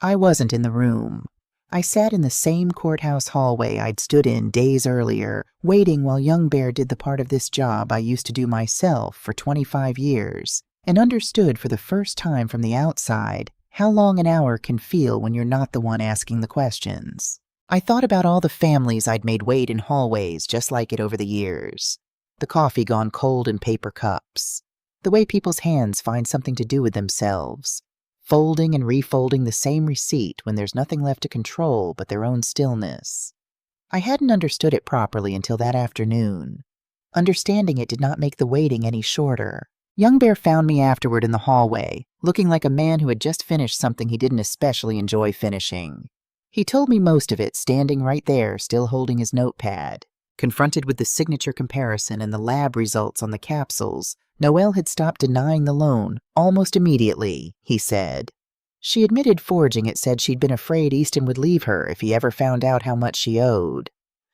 A: I wasn't in the room. I sat in the same courthouse hallway I'd stood in days earlier, waiting while Youngbear did the part of this job I used to do myself for 25 years, and understood for the first time from the outside how long an hour can feel when you're not the one asking the questions. I thought about all the families I'd made wait in hallways just like it over the years. The coffee gone cold in paper cups. The way people's hands find something to do with themselves. Folding and refolding the same receipt when there's nothing left to control but their own stillness. I hadn't understood it properly until that afternoon. Understanding it did not make the waiting any shorter. Young Bear found me afterward in the hallway, looking like a man who had just finished something he didn't especially enjoy finishing. He told me most of it standing right there, still holding his notepad. Confronted with the signature comparison and the lab results on the capsules, Noelle had stopped denying the loan almost immediately, he said. She admitted forging it said she'd been afraid Easton would leave her if he ever found out how much she owed.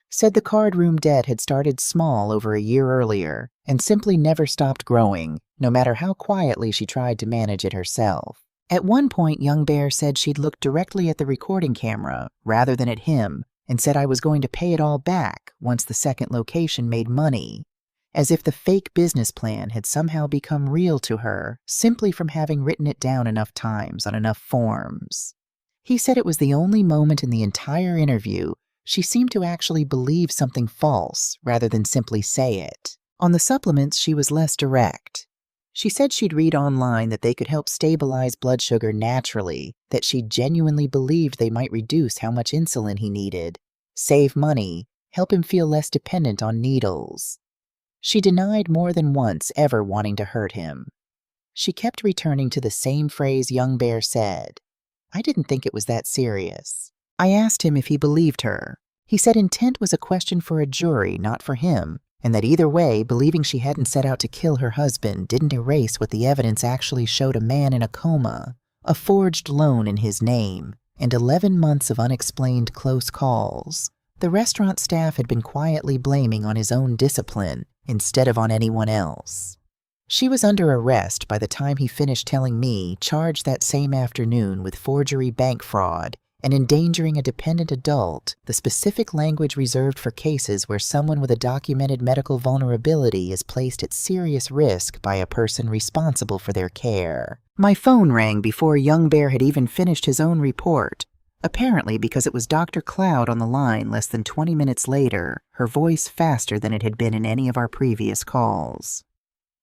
A: Said the card room debt had started small over a year earlier and simply never stopped growing, no matter how quietly she tried to manage it herself. At one point, Young Bear said she'd looked directly at the recording camera rather than at him and said I was going to pay it all back once the second location made money, as if the fake business plan had somehow become real to her simply from having written it down enough times on enough forms. He said it was the only moment in the entire interview she seemed to actually believe something false rather than simply say it. On the supplements, she was less direct. She said she'd read online that they could help stabilize blood sugar naturally, that she genuinely believed they might reduce how much insulin he needed, save money, help him feel less dependent on needles. She denied more than once ever wanting to hurt him. She kept returning to the same phrase Young Bear said. I didn't think it was that serious. I asked him if he believed her. He said intent was a question for a jury, not for him, and that either way, believing she hadn't set out to kill her husband didn't erase what the evidence actually showed: a man in a coma, a forged loan in his name, and 11 months of unexplained close calls. The restaurant staff had been quietly blaming on his own discipline instead of on anyone else. She was under arrest by the time he finished telling me, charged that same afternoon with forgery, bank fraud, and endangering a dependent adult, the specific language reserved for cases where someone with a documented medical vulnerability is placed at serious risk by a person responsible for their care. My phone rang before Young Bear had even finished his own report, apparently because it was Dr. Cloud on the line less than 20 minutes later, her voice faster than it had been in any of our previous calls.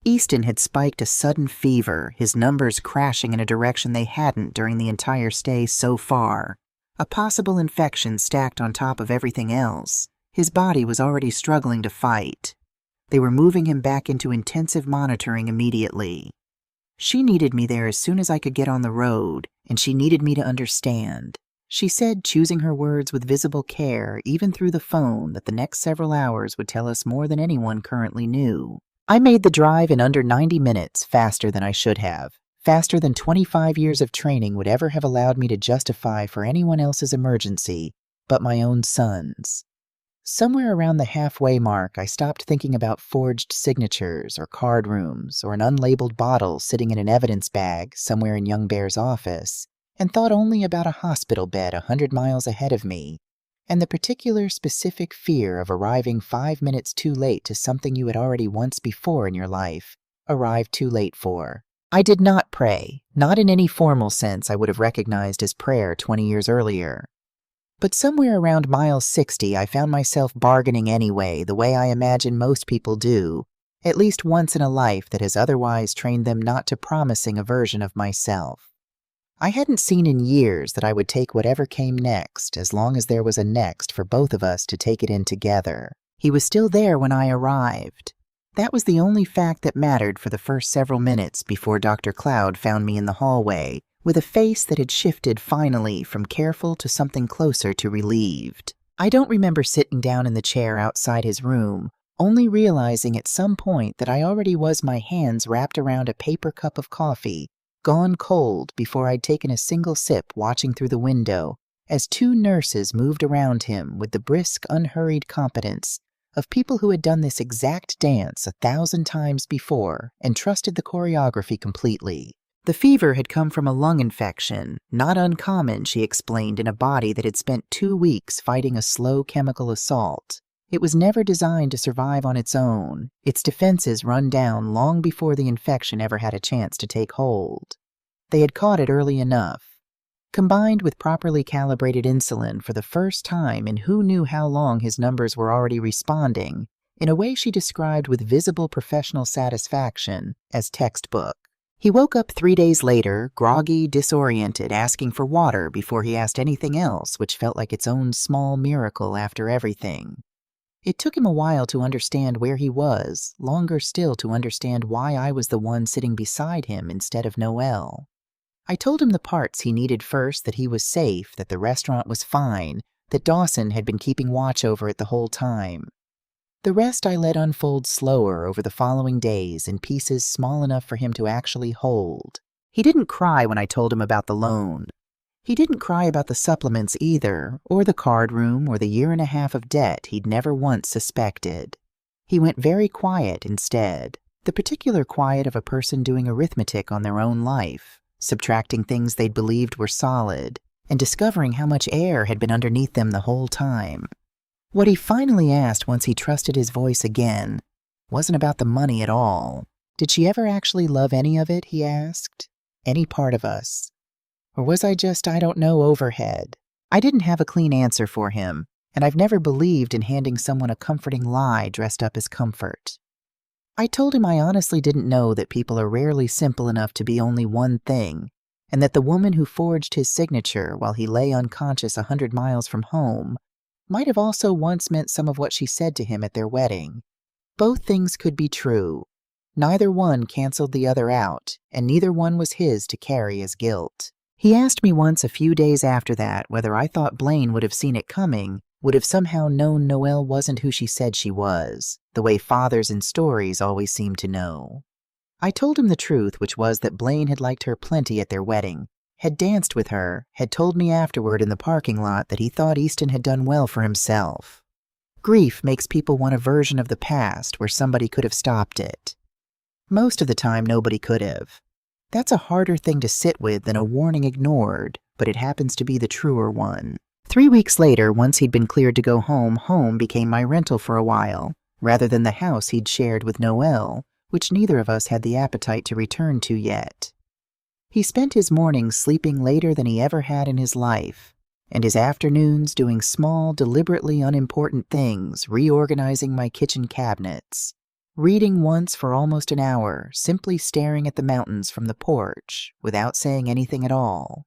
A: Easton had spiked a sudden fever, his numbers crashing in a direction they hadn't during the entire stay so far. A possible infection stacked on top of everything else. His body was already struggling to fight. They were moving him back into intensive monitoring immediately. She needed me there as soon as I could get on the road, and she needed me to understand. She said, choosing her words with visible care, even through the phone, that the next several hours would tell us more than anyone currently knew. I made the drive in under 90 minutes, faster than I should have. Faster than 25 years of training would ever have allowed me to justify for anyone else's emergency but my own son's. Somewhere around the halfway mark, I stopped thinking about forged signatures or card rooms or an unlabeled bottle sitting in an evidence bag somewhere in Young Bear's office, and thought only about a hospital bed 100 miles ahead of me, and the particular specific fear of arriving 5 minutes too late to something you had already once before in your life arrived too late for. I did not pray, not in any formal sense I would have recognized as prayer 20 years earlier. But somewhere around mile 60, I found myself bargaining anyway, the way I imagine most people do, at least once in a life that has otherwise trained them not to promising a version of myself. I hadn't seen in years that I would take whatever came next, as long as there was a next for both of us to take it in together. He was still there when I arrived. That was the only fact that mattered for the first several minutes before Dr. Cloud found me in the hallway, with a face that had shifted finally from careful to something closer to relieved. I don't remember sitting down in the chair outside his room, only realizing at some point that I already was my hands wrapped around a paper cup of coffee, gone cold before I'd taken a single sip, watching through the window as 2 nurses moved around him with the brisk, unhurried competence of people who had done this exact dance 1,000 times before and trusted the choreography completely. The fever had come from a lung infection, not uncommon, she explained, in a body that had spent 2 weeks fighting a slow chemical assault. It was never designed to survive on its own, its defenses run down long before the infection ever had a chance to take hold. They had caught it early enough. Combined with properly calibrated insulin for the first time in who knew how long, his numbers were already responding, in a way she described with visible professional satisfaction as textbook. He woke up 3 days later, groggy, disoriented, asking for water before he asked anything else, which felt like its own small miracle after everything. It took him a while to understand where he was, longer still to understand why I was the one sitting beside him instead of Noelle. I told him the parts he needed first, that he was safe, that the restaurant was fine, that Dawson had been keeping watch over it the whole time. The rest I let unfold slower over the following days in pieces small enough for him to actually hold. He didn't cry when I told him about the loan. He didn't cry about the supplements either, or the card room, or the 1.5 years of debt he'd never once suspected. He went very quiet instead, the particular quiet of a person doing arithmetic on their own life, subtracting things they'd believed were solid, and discovering how much air had been underneath them the whole time. What he finally asked once he trusted his voice again wasn't about the money at all. Did she ever actually love any of it, he asked? Any part of us? Or was I just, I don't know, overhead? I didn't have a clean answer for him, and I've never believed in handing someone a comforting lie dressed up as comfort. I told him I honestly didn't know that people are rarely simple enough to be only one thing, and that the woman who forged his signature while he lay unconscious 100 miles from home might have also once meant some of what she said to him at their wedding. Both things could be true. Neither one canceled the other out, and neither one was his to carry as guilt. He asked me once a few days after that whether I thought Blaine would have seen it coming, would have somehow known Noelle wasn't who she said she was, the way fathers in stories always seem to know. I told him the truth, which was that Blaine had liked her plenty at their wedding, had danced with her, had told me afterward in the parking lot that he thought Easton had done well for himself. Grief makes people want a version of the past where somebody could have stopped it. Most of the time, nobody could have. That's a harder thing to sit with than a warning ignored, but it happens to be the truer one. 3 weeks later, once he'd been cleared to go home, home became my rental for a while, rather than the house he'd shared with Noelle, which neither of us had the appetite to return to yet. He spent his mornings sleeping later than he ever had in his life, and his afternoons doing small, deliberately unimportant things, reorganizing my kitchen cabinets, reading once for almost an hour, simply staring at the mountains from the porch, without saying anything at all.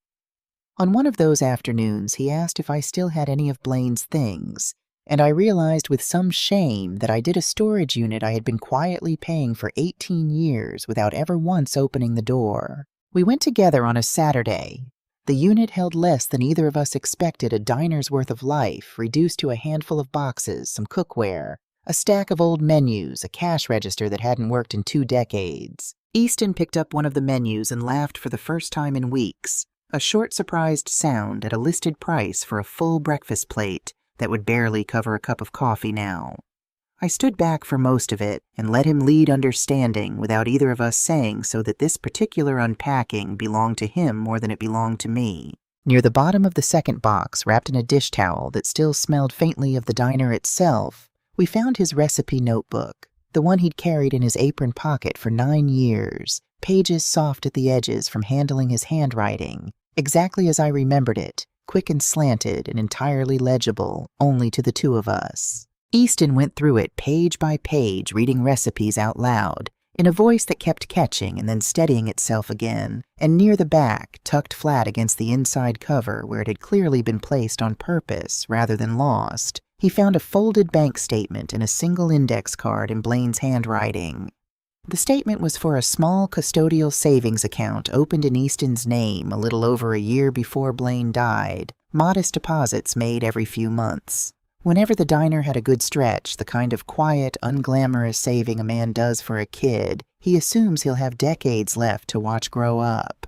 A: On one of those afternoons, he asked if I still had any of Blaine's things, and I realized with some shame that I did a storage unit I had been quietly paying for 18 years without ever once opening the door. We went together on a Saturday. The unit held less than either of us expected, a diner's worth of life, reduced to a handful of boxes, some cookware, a stack of old menus, a cash register that hadn't worked in 2 decades. Easton picked up one of the menus and laughed for the first time in weeks, a short surprised sound at a listed price for a full breakfast plate that would barely cover a cup of coffee now. I stood back for most of it and let him lead understanding without either of us saying so that this particular unpacking belonged to him more than it belonged to me. Near the bottom of the second box, wrapped in a dish towel that still smelled faintly of the diner itself, we found his recipe notebook, the one he'd carried in his apron pocket for 9 years, pages soft at the edges from handling his handwriting, exactly as I remembered it, quick and slanted and entirely legible, only to the two of us. Easton went through it page by page, reading recipes out loud, in a voice that kept catching and then steadying itself again, and near the back, tucked flat against the inside cover where it had clearly been placed on purpose rather than lost, he found a folded bank statement and a single index card in Blaine's handwriting. The statement was for a small custodial savings account opened in Easton's name a little over a year before Blaine died, modest deposits made every few months. Whenever the diner had a good stretch, the kind of quiet, unglamorous saving a man does for a kid, he assumes he'll have decades left to watch grow up.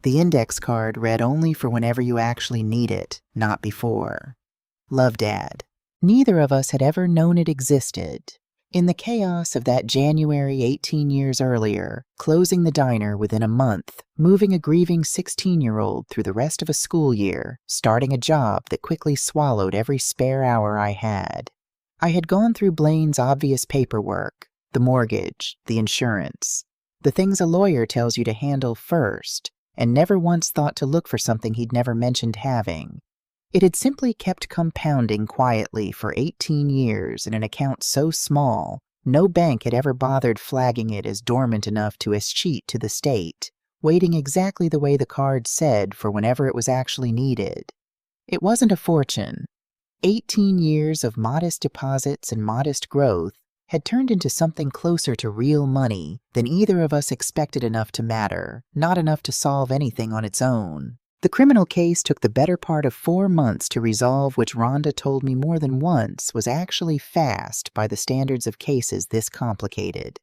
A: The index card read only for whenever you actually need it, not before. Love, Dad. Neither of us had ever known it existed. In the chaos of that January 18 years earlier, closing the diner within a month, moving a grieving 16-year-old through the rest of a school year, starting a job that quickly swallowed every spare hour I had. I had gone through Blaine's obvious paperwork, the mortgage, the insurance, the things a lawyer tells you to handle first, and never once thought to look for something he'd never mentioned having. It had simply kept compounding quietly for 18 years in an account so small, No bank had ever bothered flagging it as dormant enough to escheat to the state, waiting exactly the way the card said for whenever it was actually needed. It wasn't a fortune. 18 years of modest deposits and modest growth had turned into something closer to real money than either of us expected enough to matter, not enough to solve anything on its own. The criminal case took the better part of 4 months to resolve, which Rhonda told me more than once was actually fast by the standards of cases this complicated.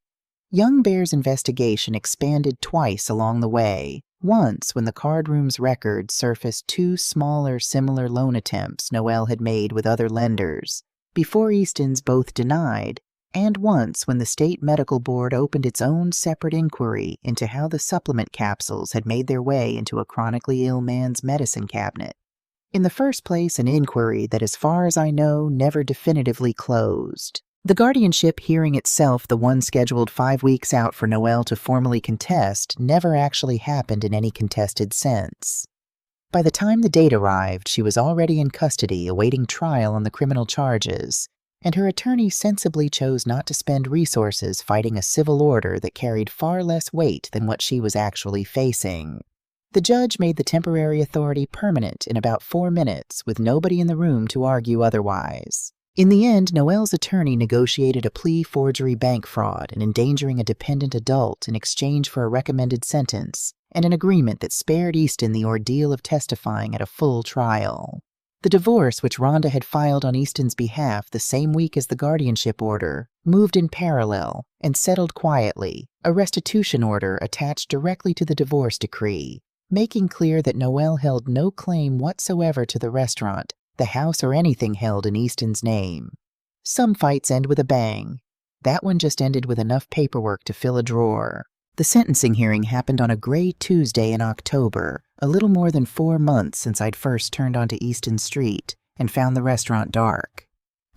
A: Young Bear's investigation expanded twice along the way. Once, when the card room's records surfaced 2 smaller similar loan attempts Noelle had made with other lenders, before Easton's both denied, and once when the state medical board opened its own separate inquiry into how the supplement capsules had made their way into a chronically ill man's medicine cabinet. In the first place, an inquiry that, as far as I know, never definitively closed. The guardianship hearing itself, the one scheduled 5 weeks out for Noelle to formally contest, never actually happened in any contested sense. By the time the date arrived, she was already in custody awaiting trial on the criminal charges, and her attorney sensibly chose not to spend resources fighting a civil order that carried far less weight than what she was actually facing. The judge made the temporary authority permanent in about 4 minutes, with nobody in the room to argue otherwise. In the end, Noelle's attorney negotiated a plea forgery bank fraud and endangering a dependent adult in exchange for a recommended sentence, and an agreement that spared Easton the ordeal of testifying at a full trial. The divorce, which Rhonda had filed on Easton's behalf the same week as the guardianship order, moved in parallel and settled quietly, a restitution order attached directly to the divorce decree, making clear that Noelle held no claim whatsoever to the restaurant, the house, or anything held in Easton's name. Some fights end with a bang. That one just ended with enough paperwork to fill a drawer. The sentencing hearing happened on a gray Tuesday in October, a little more than 4 months since I'd first turned onto Easton Street and found the restaurant dark.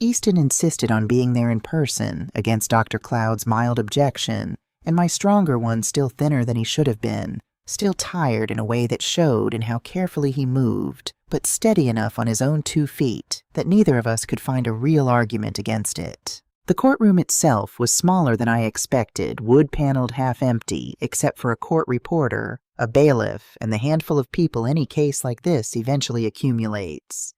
A: Easton insisted on being there in person, against Dr. Cloud's mild objection, and my stronger one still thinner than he should have been, still tired in a way that showed in how carefully he moved, but steady enough on his own 2 feet that neither of us could find a real argument against it. The courtroom itself was smaller than I expected, wood-paneled, half-empty, except for a court reporter, a bailiff, and the handful of people any case like this eventually accumulates.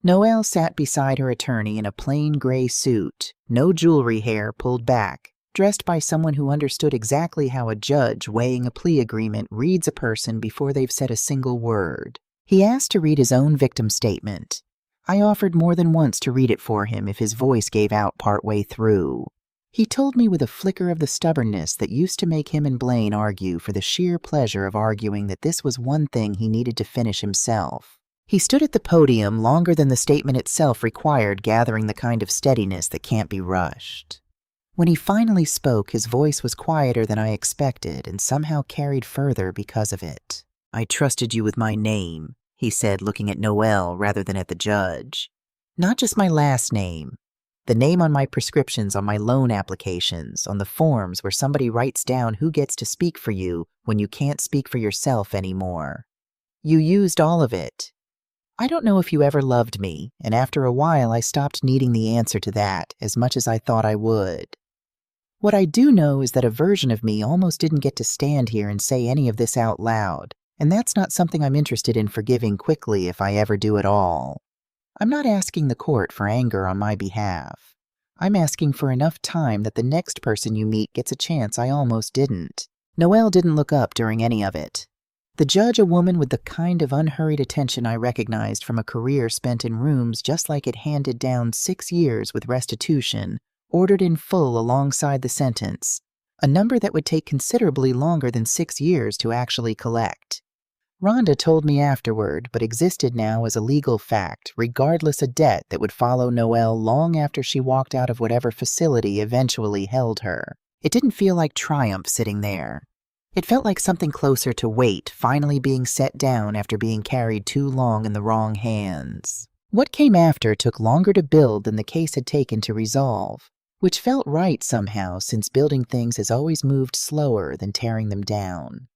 A: Noelle sat beside her attorney in a plain gray suit, no jewelry, hair pulled back, dressed by someone who understood exactly how a judge weighing a plea agreement reads a person before they've said a single word. He asked to read his own victim statement. I offered more than once to read it for him if his voice gave out partway through. He told me with a flicker of the stubbornness that used to make him and Blaine argue for the sheer pleasure of arguing that this was one thing he needed to finish himself. He stood at the podium longer than the statement itself required, gathering the kind of steadiness that can't be rushed. When he finally spoke, his voice was quieter than I expected and somehow carried further because of it. "I trusted you with my name," he said, looking at Noelle rather than at the judge. "Not just my last name. The name on my prescriptions, on my loan applications, on the forms where somebody writes down who gets to speak for you when you can't speak for yourself anymore. You used all of it. I don't know if you ever loved me, and after a while I stopped needing the answer to that as much as I thought I would. What I do know is that a version of me almost didn't get to stand here and say any of this out loud, and that's not something I'm interested in forgiving quickly if I ever do at all. I'm not asking the court for anger on my behalf. I'm asking for enough time that the next person you meet gets a chance I almost didn't." Noelle didn't look up during any of it. The judge, a woman with the kind of unhurried attention I recognized from a career spent in rooms just like it handed down 6 years with restitution, ordered in full alongside the sentence, a number that would take considerably longer than 6 years to actually collect. Rhonda told me afterward, but existed now as a legal fact, regardless a debt that would follow Noelle long after she walked out of whatever facility eventually held her. It didn't feel like triumph sitting there. It felt like something closer to weight finally being set down after being carried too long in the wrong hands. What came after took longer to build than the case had taken to resolve, which felt right somehow since building things has always moved slower than tearing them down.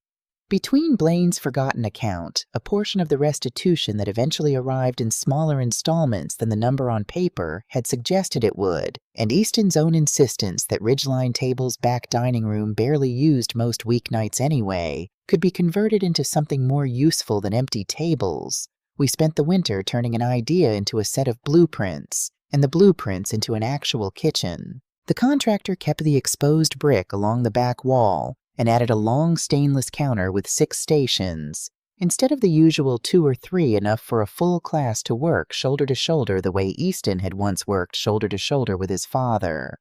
A: Between Blaine's forgotten account, a portion of the restitution that eventually arrived in smaller installments than the number on paper had suggested it would, and Easton's own insistence that Ridgeline Table's back dining room, barely used most weeknights anyway, could be converted into something more useful than empty tables, we spent the winter turning an idea into a set of blueprints, and the blueprints into an actual kitchen. The contractor kept the exposed brick along the back wall, and added a long stainless counter with 6 stations, instead of the usual 2 or 3 enough for a full class to work shoulder to shoulder the way Easton had once worked shoulder to shoulder with his father.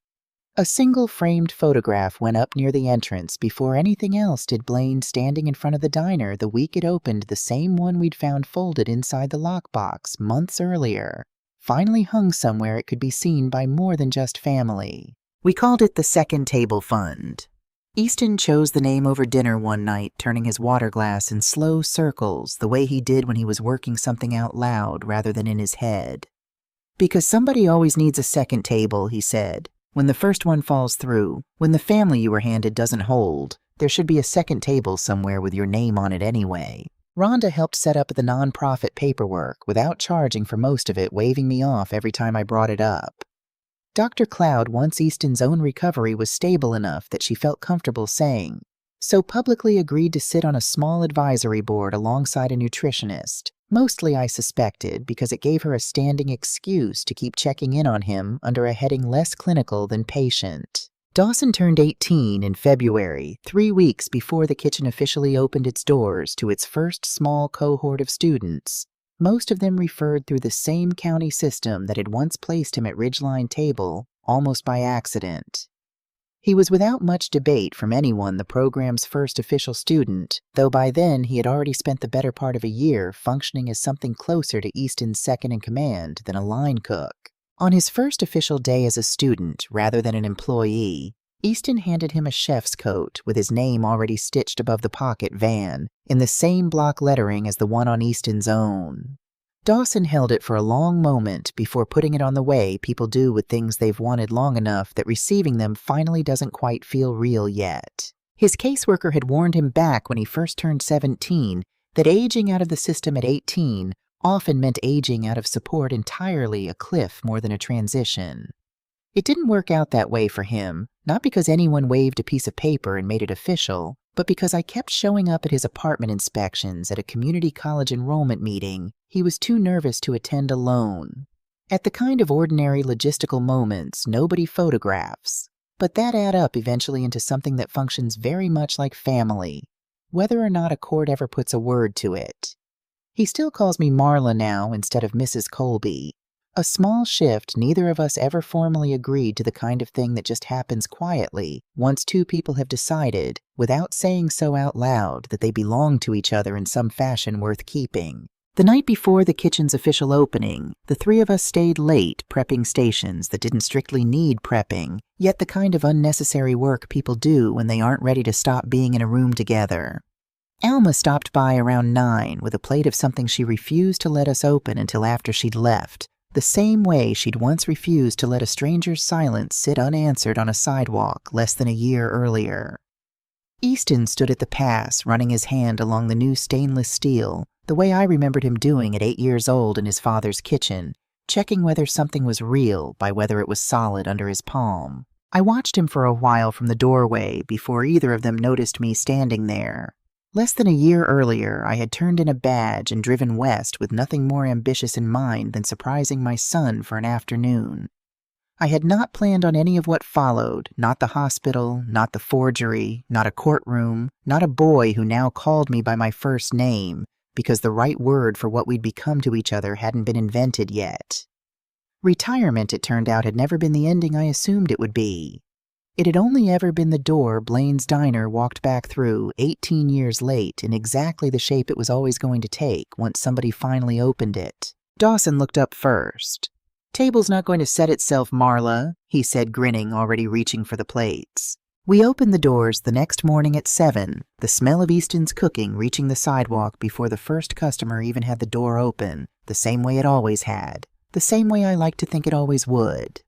A: A single framed photograph went up near the entrance before anything else did Blaine standing in front of the diner the week it opened, the same one we'd found folded inside the lockbox months earlier, finally hung somewhere it could be seen by more than just family. We called it the Second Table Fund. Easton chose the name over dinner one night, turning his water glass in slow circles, the way he did when he was working something out loud rather than in his head. "Because somebody always needs a second table," he said. "When the first one falls through, when the family you were handed doesn't hold, there should be a second table somewhere with your name on it anyway." Rhonda helped set up the nonprofit paperwork without charging for most of it, waving me off every time I brought it up. Dr. Cloud, once Easton's own recovery was stable enough that she felt comfortable saying, so publicly agreed to sit on a small advisory board alongside a nutritionist, mostly I suspected because it gave her a standing excuse to keep checking in on him under a heading less clinical than patient. Dawson turned 18 in February, 3 weeks before the kitchen officially opened its doors to its first small cohort of students, most of them referred through the same county system that had once placed him at Ridgeline Table, almost by accident. He was without much debate from anyone the program's first official student, though by then he had already spent the better part of a year functioning as something closer to Easton's second-in-command than a line cook. On his first official day as a student, rather than an employee, Easton handed him a chef's coat with his name already stitched above the pocket van, in the same block lettering as the one on Easton's own. Dawson held it for a long moment before putting it on the way people do with things they've wanted long enough that receiving them finally doesn't quite feel real yet. His caseworker had warned him back when he first turned 17 that aging out of the system at 18 often meant aging out of support entirely, a cliff more than a transition. It didn't work out that way for him, not because anyone waved a piece of paper and made it official, but because I kept showing up at his apartment inspections at a community college enrollment meeting he was too nervous to attend alone. At the kind of ordinary logistical moments nobody photographs, but that add up eventually into something that functions very much like family, whether or not a court ever puts a word to it. He still calls me Marla now instead of Mrs. Colby. A small shift neither of us ever formally agreed to the kind of thing that just happens quietly once 2 people have decided, without saying so out loud, that they belong to each other in some fashion worth keeping. The night before the kitchen's official opening, the 3 of us stayed late prepping stations that didn't strictly need prepping, yet the kind of unnecessary work people do when they aren't ready to stop being in a room together. Alma stopped by around 9 with a plate of something she refused to let us open until after she'd left, the same way she'd once refused to let a stranger's silence sit unanswered on a sidewalk less than a year earlier. Easton stood at the pass, running his hand along the new stainless steel, the way I remembered him doing at 8 years old in his father's kitchen, checking whether something was real by whether it was solid under his palm. I watched him for a while from the doorway before either of them noticed me standing there. Less than a year earlier, I had turned in a badge and driven west with nothing more ambitious in mind than surprising my son for an afternoon. I had not planned on any of what followed, not the hospital, not the forgery, not a courtroom, not a boy who now called me by my first name, because the right word for what we'd become to each other hadn't been invented yet. Retirement, it turned out, had never been the ending I assumed it would be. It had only ever been the door Blaine's diner walked back through 18 years late in exactly the shape it was always going to take once somebody finally opened it. Dawson looked up first. "Table's not going to set itself, Marla," he said, grinning, already reaching for the plates. We opened the doors the next morning at 7, the smell of Easton's cooking reaching the sidewalk before the first customer even had the door open, the same way it always had, the same way I like to think it always would.